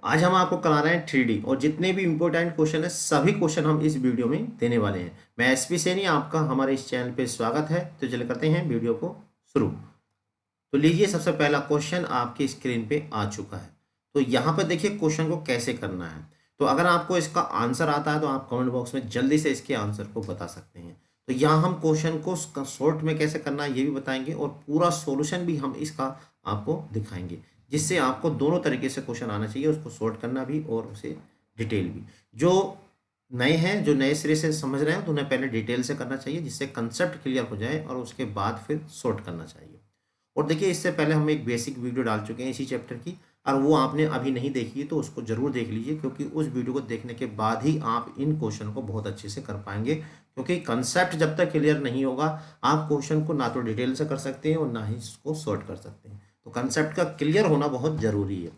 आज हम आपको करा रहे हैं 3D और जितने भी इम्पोर्टेंट क्वेश्चन है सभी क्वेश्चन हम इस वीडियो में देने वाले हैं। मैं एसपी सैनी, आपका हमारे इस चैनल पे स्वागत है। तो चलिए करते हैं वीडियो को शुरू। तो लीजिए, सबसे पहला क्वेश्चन आपकी स्क्रीन पे आ चुका है। तो यहाँ पर देखिए क्वेश्चन को कैसे करना है। तो अगर आपको इसका आंसर आता है तो आप कमेंट बॉक्स में जल्दी से इसके आंसर को बता सकते हैं। तो यहाँ हम क्वेश्चन को शॉर्ट में कैसे करना है ये भी बताएंगे और पूरा सॉल्यूशन भी हम इसका आपको दिखाएंगे, जिससे आपको दोनों तरीके से क्वेश्चन आना चाहिए, उसको सॉर्ट करना भी और उसे डिटेल भी। जो नए हैं, जो नए सिरे से समझ रहे हैं, तो उन्हें पहले डिटेल से करना चाहिए जिससे कंसेप्ट क्लियर हो जाए और उसके बाद फिर सॉर्ट करना चाहिए। और देखिए, इससे पहले हम एक बेसिक वीडियो डाल चुके हैं इसी चैप्टर की, और वो आपने अभी नहीं देखी है तो उसको जरूर देख लीजिए, क्योंकि उस वीडियो को देखने के बाद ही आप इन क्वेश्चन को बहुत अच्छे से कर पाएंगे। क्योंकि कंसेप्ट जब तक क्लियर नहीं होगा, आप क्वेश्चन को ना तो डिटेल से कर सकते हैं और ना ही इसको सॉर्ट कर सकते हैं। तो कंसेप्ट का क्लियर होना बहुत जरूरी है।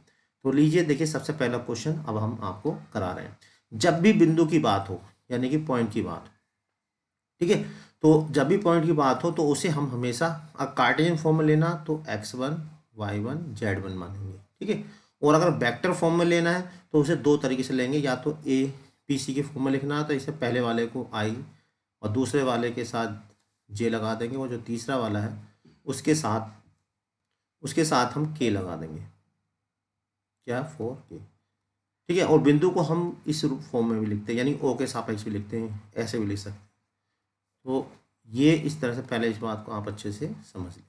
तो लीजिए, देखिए सबसे पहला क्वेश्चन अब हम आपको करा रहे हैं। जब भी बिंदु की बात हो, यानी कि पॉइंट की बात, ठीक है, तो जब भी पॉइंट की बात हो तो उसे हम हमेशा कार्टेशियन फॉर्म में लेना तो x1 y1 z1 मानेंगे, ठीक है। और अगर वेक्टर फॉर्म में लेना है तो उसे दो तरीके से लेंगे, या तो ए बी सी के फॉर्म में लिखना है तो इसे पहले वाले को i और दूसरे वाले के साथ j लगा देंगे, और जो तीसरा वाला है उसके साथ हम k लगा देंगे, क्या 4k, ठीक है। और बिंदु को हम इस रूप फॉर्म में भी लिखते हैं, यानी o के सापेक्ष भी लिखते हैं, ऐसे भी लिख सकते हैं। तो ये इस तरह से पहले इस बात को आप अच्छे से समझ लें,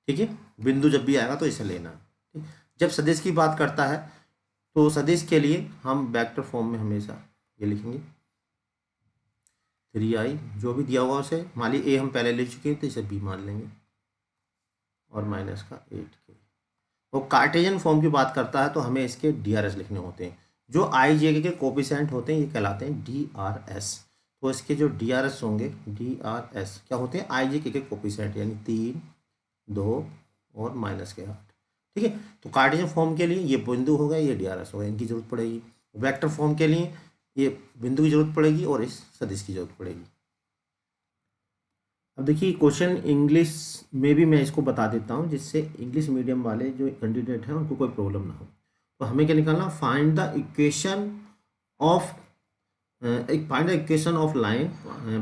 ठीक है। बिंदु जब भी आएगा तो इसे लेना, ठीक। जब सदिश की बात करता है तो सदिश के लिए हम वेक्टर फॉर्म में हमेशा ये लिखेंगे 3i, जो भी दिया हुआ उसे, मान ली ए हम पहले लिख चुके हैं तो इसे बी मान लेंगे, और माइनस का 8k। वो कार्टेशियन फॉर्म की बात करता है तो हमें इसके DRS लिखने होते हैं। जो आई जे के कोफिशिएंट होते हैं ये कहलाते हैं DRS। तो इसके जो DRS होंगे, DRS क्या होते हैं, आई जे के कोफिशिएंट, यानी 3, 2 और माइनस के 8, ठीक है। तो कार्टेशियन फॉर्म के लिए ये बिंदु हो गया, ये DRS हो गया, इनकी जरूरत पड़ेगी। वेक्टर फॉर्म के लिए ये बिंदु की जरूरत पड़ेगी और इस सदिश की जरूरत पड़ेगी। अब देखिए, क्वेश्चन इंग्लिश में भी मैं इसको बता देता हूँ, जिससे इंग्लिश मीडियम वाले जो कैंडिडेट हैं उनको कोई प्रॉब्लम ना हो। तो हमें क्या निकालना, find the equation of line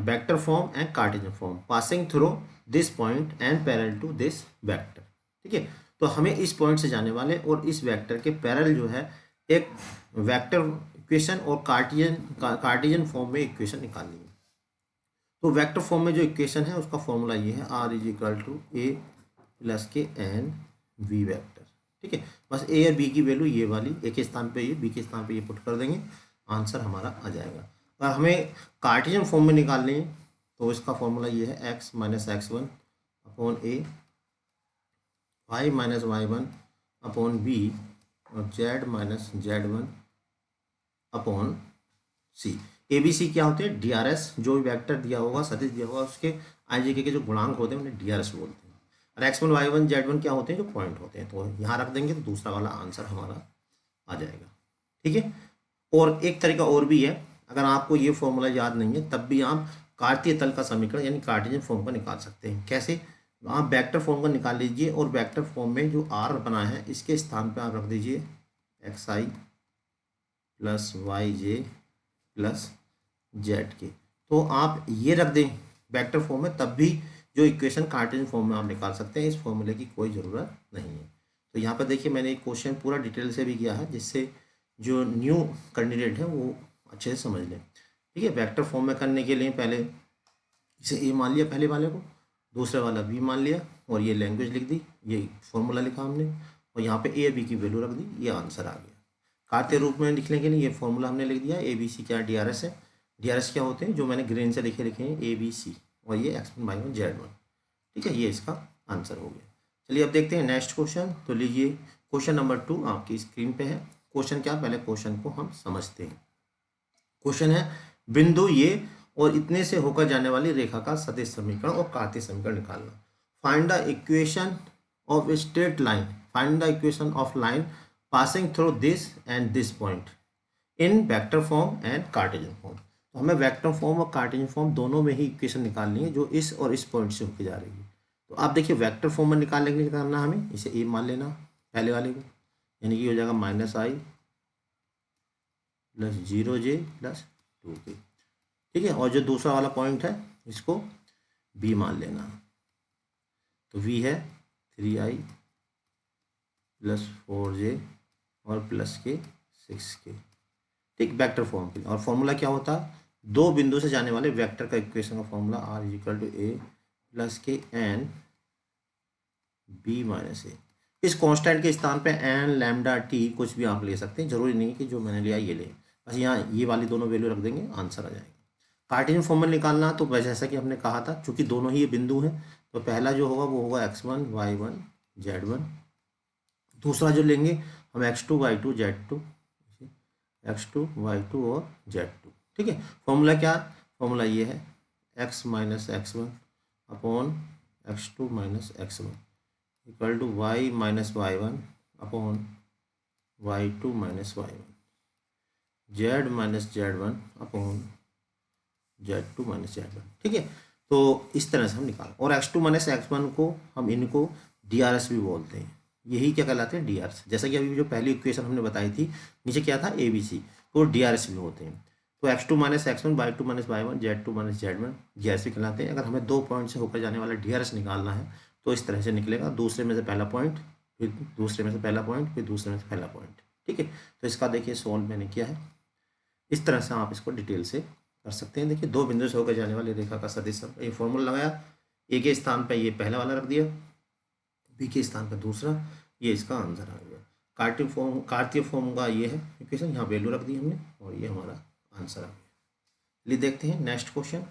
vector form and Cartesian form passing through this point and parallel to this vector, ठीक है। तो हमें इस पॉइंट से जाने वाले और इस वेक्टर के पैरेलल जो है एक वेक्टर इक्वेशन और कार्टेशियन फॉर्म में इक्वेशन निकालनी है। तो वेक्टर फॉर्म में जो इक्वेशन है उसका फॉर्मूला ये है, r is equal to A plus K N V vector, ठीक है। बस ए और बी की वैल्यू ये वाली, ए के स्थान पे ये, बी के स्थान पे ये पुट कर देंगे, आंसर हमारा आ जाएगा। और हमें कार्टेशियन फॉर्म में निकालने हैं तो इसका फॉर्मूला ये है, x minus x1 upon A, y minus y1 upon B, और z minus z1 upon C. A B C क्या होते हैं, DRS। जो भी वेक्टर दिया होगा, सदिश दिया होगा, उसके IJK के जो गुणांक होते हैं उन्हें DRS बोलते हैं। और x1 y1 z1 क्या होते हैं, जो पॉइंट होते हैं। तो यहाँ रख देंगे तो दूसरा वाला आंसर हमारा आ जाएगा, ठीक है। और एक तरीका और भी है, अगर आपको ये फॉर्मूला याद नहीं है तब भी आप कार्तीय तल का समीकरण यानी कार्टेशियन फॉर्म का निकाल सकते हैं। कैसे, आप वेक्टर फॉर्म का निकाल लीजिए और वेक्टर फॉर्म में जो r बना है इसके स्थान पर आप रख दीजिए xi plus yj plus Z के। तो आप ये रख दें वेक्टर फॉर्म में, तब भी जो इक्वेशन कार्टेशियन फॉर्म में आप निकाल सकते हैं। इस फॉर्मूले की कोई ज़रूरत नहीं है। तो यहाँ पर देखिए, मैंने एक क्वेश्चन पूरा डिटेल से भी किया है, जिससे जो न्यू कैंडिडेट है वो अच्छे से समझ लें, ठीक है। वेक्टर फॉर्म में करने के लिए पहले इसे ए मान लिया पहले वाले को, दूसरे वाला बी मान लिया, और ये लैंग्वेज लिख दी, ये फॉर्मूला लिखा हमने, और यहाँ पे ए बी की वैल्यू रख दी, ये आंसर आ गया। कार्तीय रूप में लिखने के लिए ये फॉर्मूला हमने लिख दिया, ए बी सी क्या DRS है। DRS क्या होते हैं, जो मैंने ग्रीन से लिखे है ABC, और ये x1 y1 z1, ठीक है। ये इसका आंसर हो गया। चलिए अब देखते हैं नेक्स्ट क्वेश्चन। तो लीजिए, क्वेश्चन नंबर 2 आपकी स्क्रीन पे है। क्वेश्चन क्या, पहले क्वेश्चन को हम समझते हैं। क्वेश्चन है, बिंदु ये और इतने से होकर जाने वाली रेखा का सदिश समीकरण और कार्तीय समीकरण निकालना। Find the equation of straight line, find the equation of line passing through this and this point in vector form and Cartesian form. तो हमें वेक्टर फॉर्म और कार्टेशियन फॉर्म दोनों में ही इक्वेशन निकालनी है, जो इस और इस पॉइंट से होकर जा रही है। तो आप देखिए, वेक्टर फॉर्म में निकालने के लिए करना, हमें इसे ए मान लेना पहले वाले को, यानी कि हो जाएगा -i plus 0j plus 2k। ठीक है, और जो दूसरा वाला पॉइंट है इसको b मान लेना, तो v है 3i प्लस 4j और प्लस के 6k। ठीक, वेक्टर फॉर्म के लिए। और फॉर्मूला क्या होता है, दो बिंदु से जाने वाले वेक्टर का इक्वेशन का formula r equal to a plus K n b minus A. इस कांस्टेंट के स्थान पे n लैम्डा t कुछ भी आप ले सकते हैं, जरूरी नहीं कि जो मैंने लिया ये ले, बस यहाँ ये वाली दोनों वैल्यू रख देंगे, आंसर आ जाएगा। कार्टेशियन फॉर्म में निकालना तो जैसा कि हमने कहा था, चूंकि दोनों ही ये बिंदु हैं, तो पहला जो होगा वो होगा x1 y1 z1, दूसरा जो लेंगे हम x2 y2 z2, x2 y2 और z2। ठीक है, फॉर्मूला क्या, फॉर्मूला ये है x minus x1 upon x2 minus x1 equal to y minus y1 upon y2 minus y1, z minus z1 upon z2 minus z1। ठीक है, तो इस तरह से हम निकाल, और x2 माइनस x1 को हम इनको DRS भी बोलते हैं, यही क्या कहलाते हैं DRS। जैसा कि अभी जो पहली इक्वेशन हमने बताई थी, नीचे क्या था ABC, तो DRS भी होते हैं। तो x2 minus x1 y2 minus y1 z2 minus z1 DRS भी कहलाते हैं। अगर हमें दो पॉइंट से होकर जाने वाला DRS निकालना है तो इस तरह से निकलेगा, दूसरे में से पहला पॉइंट, फिर दूसरे में से पहला पॉइंट, फिर दूसरे में से पहला पॉइंट। ठीक है, तो इसका देखिए सॉल्व मैंने किया है, इस तरह से आप इसको डिटेल से कर सकते हैं। देखिए, दो बिंदु से होकर जाने वाली रेखा का सदिश, ये फॉर्मूला लगाया, ए के स्थान पर ये पहला वाला रख दिया, बी के स्थान पर दूसरा, ये इसका आंसर आ गया। कार्तीय फॉर्म का ये है इक्वेशन, यहाँ वैल्यू रख दी हमने और ये हमारा आंसर आ गया। चलिए देखते हैं नेक्स्ट क्वेश्चन।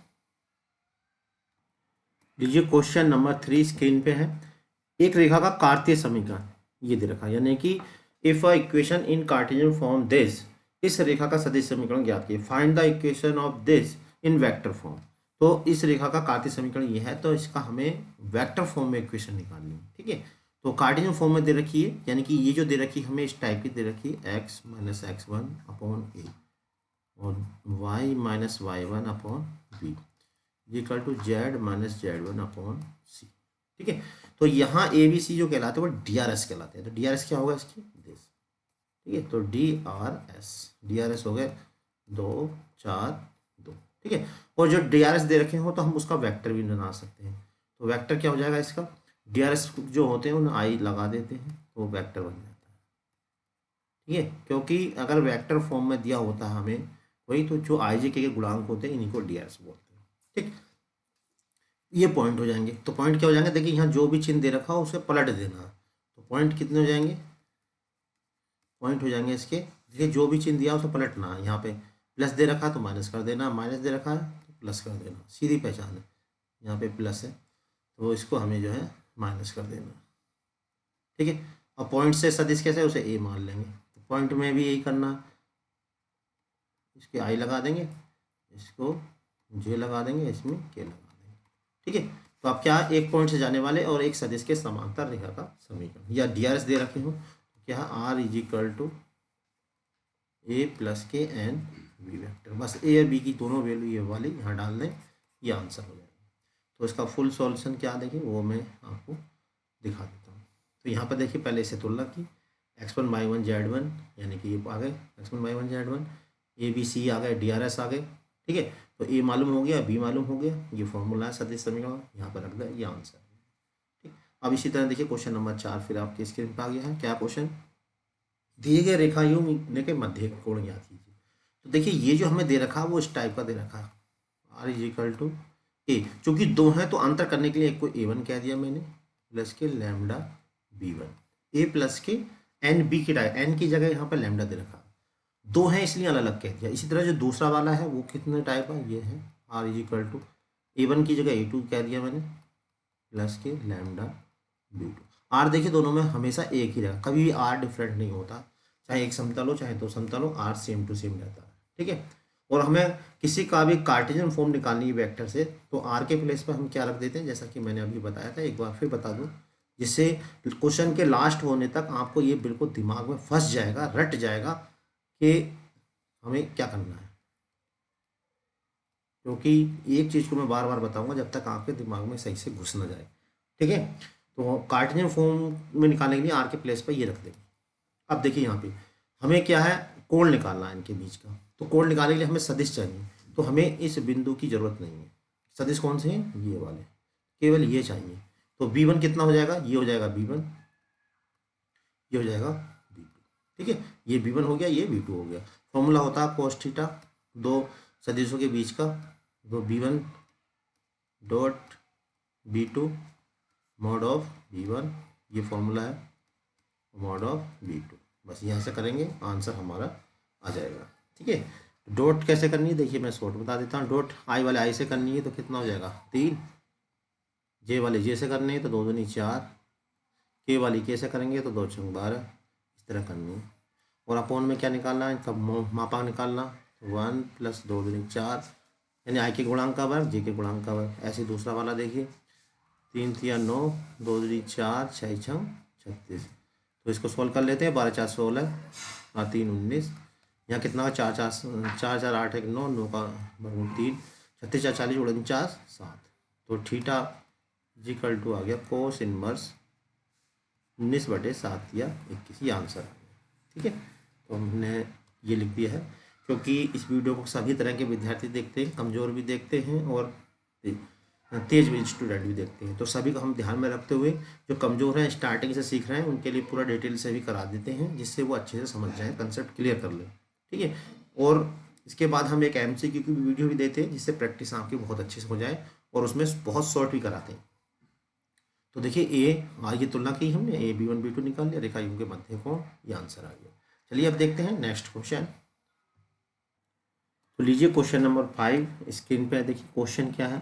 लीजिए क्वेश्चन नंबर 3 स्क्रीन पे है। एक रेखा का कार्तीय समीकरण ये दे रखा है, यानी कि if a equation in Cartesian form this, इस रेखा का सदिश समीकरण ज्ञात कीजिए, find the equation of this in vector form. तो इस रेखा का कार्तीय समीकरण ये है, तो इसका हमें वेक्टर फॉर्म में इक्वेशन निकालनी है। ठीक है, तो कार्टेशियन फॉर्म में दे रखी है, यानी कि ये जो दे रखी है हमें इस टाइप की दे रखी है, x minus x1 upon A और y minus y1 upon B equal to z minus z1 upon C. ठीक है, तो यहाँ ए बी सी जो कहलाते हैं वो DRS कहलाते हैं। तो DRS क्या होगा इसकी, दिस। ठीक है, तो DRS हो गए 2 4 2। ठीक है, और जो DRS दे रखे हो तो हम उसका वेक्टर भी बना सकते हैं। तो वेक्टर क्या हो जाएगा इसका, DRS जो होते हैं उन्हें आई लगा देते हैं तो वेक्टर बन जाता है। ठीक है, क्योंकि अगर वेक्टर फॉर्म में दिया होता है हमें वही, तो जो IJ के गुणांक होते हैं इन्हीं को DRS बोलते हैं। ठीक, ये पॉइंट हो जाएंगे। तो पॉइंट क्या हो जाएंगे, देखिए यहाँ जो भी चिन्ह दे रखा हो उसे पलट देना। तो पॉइंट कितने हो जाएंगे, पॉइंट हो जाएंगे इसके, देखिए जो भी चिन्ह दिया उसे पलटना है। यहाँ पे प्लस दे रखा है तो माइनस कर देना, माइनस दे रखा है तो प्लस कर देना, सीधी पहचान है। यहाँ पे प्लस है तो इसको हमें जो है माइनस कर देना। ठीक है, और पॉइंट से सदिश कैसे, उसे ए मान लेंगे। तो पॉइंट में भी यही करना, इसके आई लगा देंगे, इसको जे लगा देंगे, इसमें के लगा देंगे। ठीक है, तो आप क्या, एक पॉइंट से जाने वाले और एक सदिश के समांतर रेखा का समीकरण, या DRS दे रखे हो तो क्या R is equal to A plus K N B vector, बस ए और बी की दोनों वैल्यू ये वाली यहाँ डाल दें, ये आंसर हो जाएगा। तो इसका फुल सॉल्यूशन क्या देखिए वो मैं आपको दिखा देता हूँ। तो यहाँ पर देखिए पहले इसे तुलना की, x1 y1 z1 यानी कि ये आ गए x1 y1 z1, ए बी सी आ गए, DRS आ गए। ठीक है, तो ए मालूम हो गया, बी मालूम हो गया, ये फॉर्मूला है सदिश समीकरण, यहाँ पर रख दें, ये आंसर है। ठीक, अब इसी तरह देखिए क्वेश्चन नंबर 4 फिर आपके स्क्रीन पर आ गया है। क्या क्वेश्चन, दिए गए रेखाओं के मध्य कोण ज्ञात कीजिए। तो देखिए ये जो हमें दे रखा है वो इस टाइप का दे रखा है, R इज इक्वल टू ए, चूंकि दो हैं तो अंतर करने के लिए एक को A1 कह दिया मैंने, प्लस के लैम्डा B1, ए प्लस के एन बी की एन की जगह यहाँ पर लैम्डा दे रखा, दो हैं इसलिए अलग अलग कह दिया। इसी तरह जो दूसरा वाला है वो कितने टाइप है, ये है R is equal to A1 की जगह A2 कह दिया मैंने, प्लस के लैम्डा B2। R देखिए दोनों में हमेशा एक ही रहेगा, कभी भी R डिफरेंट नहीं होता, चाहे एक समतल हो चाहे दो समतल हो, R सेम टू सेम रहता है। ठीक है, और हमें किसी का भी कार्टेशियन फॉर्म निकालनी है वेक्टर से, तो R के प्लेस पर हम क्या रख देते हैं, जैसा कि मैंने अभी बताया था, एक बार फिर बता दूं, जिससे क्वेश्चन के लास्ट होने तक आपको ये बिल्कुल दिमाग में फंस जाएगा, रट जाएगा कि हमें क्या करना है। क्योंकि एक चीज़ को मैं बार बार बताऊंगा जब तक आपके दिमाग में सही से घुस ना जाए। ठीक है, तो कार्टेशियन फॉर्म में निकालने के लिए R के प्लेस पर ये रख देंगे। अब देखिए यहाँ पे हमें क्या है, कोण निकालना है इनके बीच का। तो कोण निकालने के लिए हमें सदिश चाहिए, तो हमें इस बिंदु की जरूरत नहीं है। सदिश कौन से हैं, ये वाले, केवल ये चाहिए। तो b1 कितना हो जाएगा, ये हो जाएगा b1, ये हो जाएगा b2। ठीक है, ये b1 हो गया, ये b2 हो गया। फॉर्मूला होता है cos थीटा दो सदिशों के बीच का, तो b1 dot b2 mod of b1, ये फॉर्मूला है, मॉड ऑफ b2। बस यहाँ से करेंगे, आंसर हमारा आ जाएगा। ठीक है, डॉट कैसे करनी है देखिए, मैं शॉर्ट बता देता हूँ। डॉट आई वाले आई से करनी है तो कितना हो जाएगा 3, जे वाले जे से करनी है तो 2 दूनी 4, के वाली के से करेंगे तो 2 चौक 12, इस तरह करनी है। और अपोन में क्या निकालना है, इनका मापांक निकालना, 1 + 2 दूनी 4, यानी आई के गुणांक का वर्ग, जे के गुणांक का वर्ग। ऐसे दूसरा वाला देखिए, 3 × 9, 2 दूनी 4, 6 × 36। तो इसको सोल्व कर लेते हैं, 12 × 4 = 16 और 3 × 19, यहाँ कितना का 4 × 4 = 8, 1 9, 9 का वर्ग 3, 36 × 4 = 40, 49 7। तो थीटा = आ गया कोस इनवर्स 19/7 या 21, ये आंसर आ गया। ठीक है, तो हमने ये लिख दिया है, क्योंकि इस वीडियो को सभी तरह के विद्यार्थी देखते हैं, कमज़ोर भी देखते हैं और तेज भी स्टूडेंट भी देखते हैं। तो सभी को हम ध्यान में रखते हुए, जो कमज़ोर हैं स्टार्टिंग से सीख रहे हैं, उनके लिए पूरा डिटेल से भी करा देते हैं, जिससे वो अच्छे से समझ जाएँ, कंसेप्ट क्लियर कर लें। ठीक है, और इसके बाद हम एक MCQ की वीडियो भी देते हैं, जिससे प्रैक्टिस आपकी बहुत अच्छे से हो जाए, और उसमें बहुत शॉर्ट भी कराते हैं। तो देखिए ये तुलना की हमने, a b1 b2 निकाल लिया, रेखा युग्म के मध्य कोण, ये आंसर आ गया। चलिए अब देखते हैं नेक्स्ट क्वेश्चन। तो लीजिए क्वेश्चन नंबर 5 स्क्रीन पे देखिए, क्वेश्चन क्या है,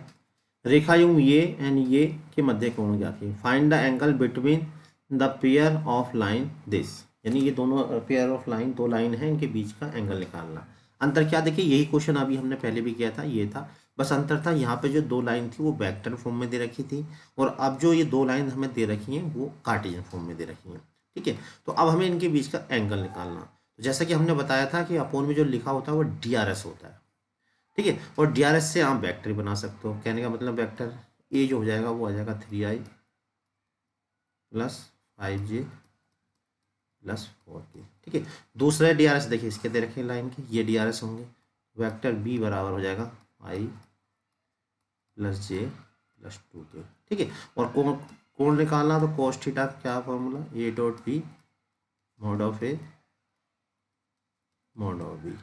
रेखा युग्म ये एंड ये के मध्य कोण ज्ञात कीजिए, find the angle between the pair of line this, यानी ये दोनों पेयर ऑफ लाइन, दो लाइन है, इनके बीच का एंगल निकालना। अंतर क्या, देखिए यही क्वेश्चन अभी हमने पहले भी किया था, ये था, बस अंतर था यहाँ पे जो दो लाइन थी वो वेक्टर फॉर्म में दे रखी थी, और अब जो ये दो लाइन हमें दे रखी हैं वो कार्टेशियन फॉर्म में दे रखी हैं। ठीक है, तो अब हमें इनके बीच का एंगल निकालना। तो जैसा कि हमने बताया था कि अपोन में जो लिखा होता है वो DRS होता है। ठीक है, और DRS से आप वेक्टर बना सकते हो, कहने का मतलब वेक्टर ए जो हो जाएगा वो आ जाएगा 3i + 5j + 4k। ठीक है, दूसरा DRS देखिए इसके दे रखे लाइन के, ये DRS होंगे, वेक्टर b बराबर हो जाएगा i + j + 2k। ठीक है, और कोण निकालना, तो cos थीटा क्या formula, a.b mod of a mod of b।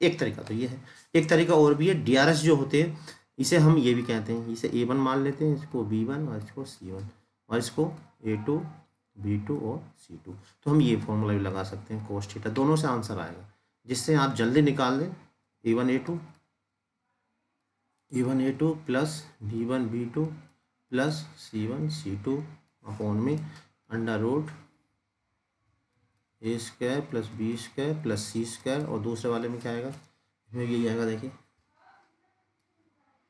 एक तरीका तो ये है, एक तरीका और भी है, DRS जो होते हैं इसे हम ये भी कहते हैं, इसे A1 मान लेते हैं, इसको B1 और इसको C1, और इसको A2 B2 और C2। तो हम ये फॉर्मूला भी लगा सकते हैं, cos थीटा, दोनों से आंसर आएगा, जिससे आप जल्दी निकाल लें, A1 A2 + B1 B2 + C1 C2 upon में √A² + B² + C², और दूसरे वाले में क्या आएगा, इसमें ये आएगा देखिए,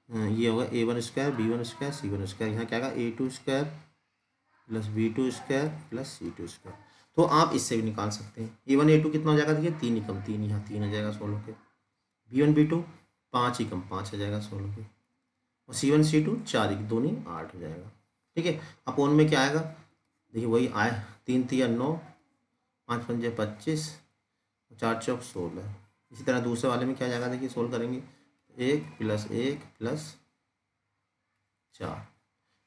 ये होगा A1² B1² C1², यहाँ क्या आएगा A2² + B2² + C2²। तो आप इससे भी निकाल सकते हैं, A1 A2 कितना हो जाएगा, देखिए 3 ही कम 3, यहाँ 3 आ जाएगा 16 के, B1 B2 5 ही कम 5 आ जाएगा 16 के, और C1 C2 4 ही 2 नहीं 8 हो जाएगा। ठीक है, अपोन में क्या आएगा, देखिए वही आए, 3 × 9, 5 × 5 = 25, 4 × 4 = 16। इसी तरह दूसरे वाले में क्या जाएगा, देखिए सोल्व करेंगे, 1 + 1 + 4।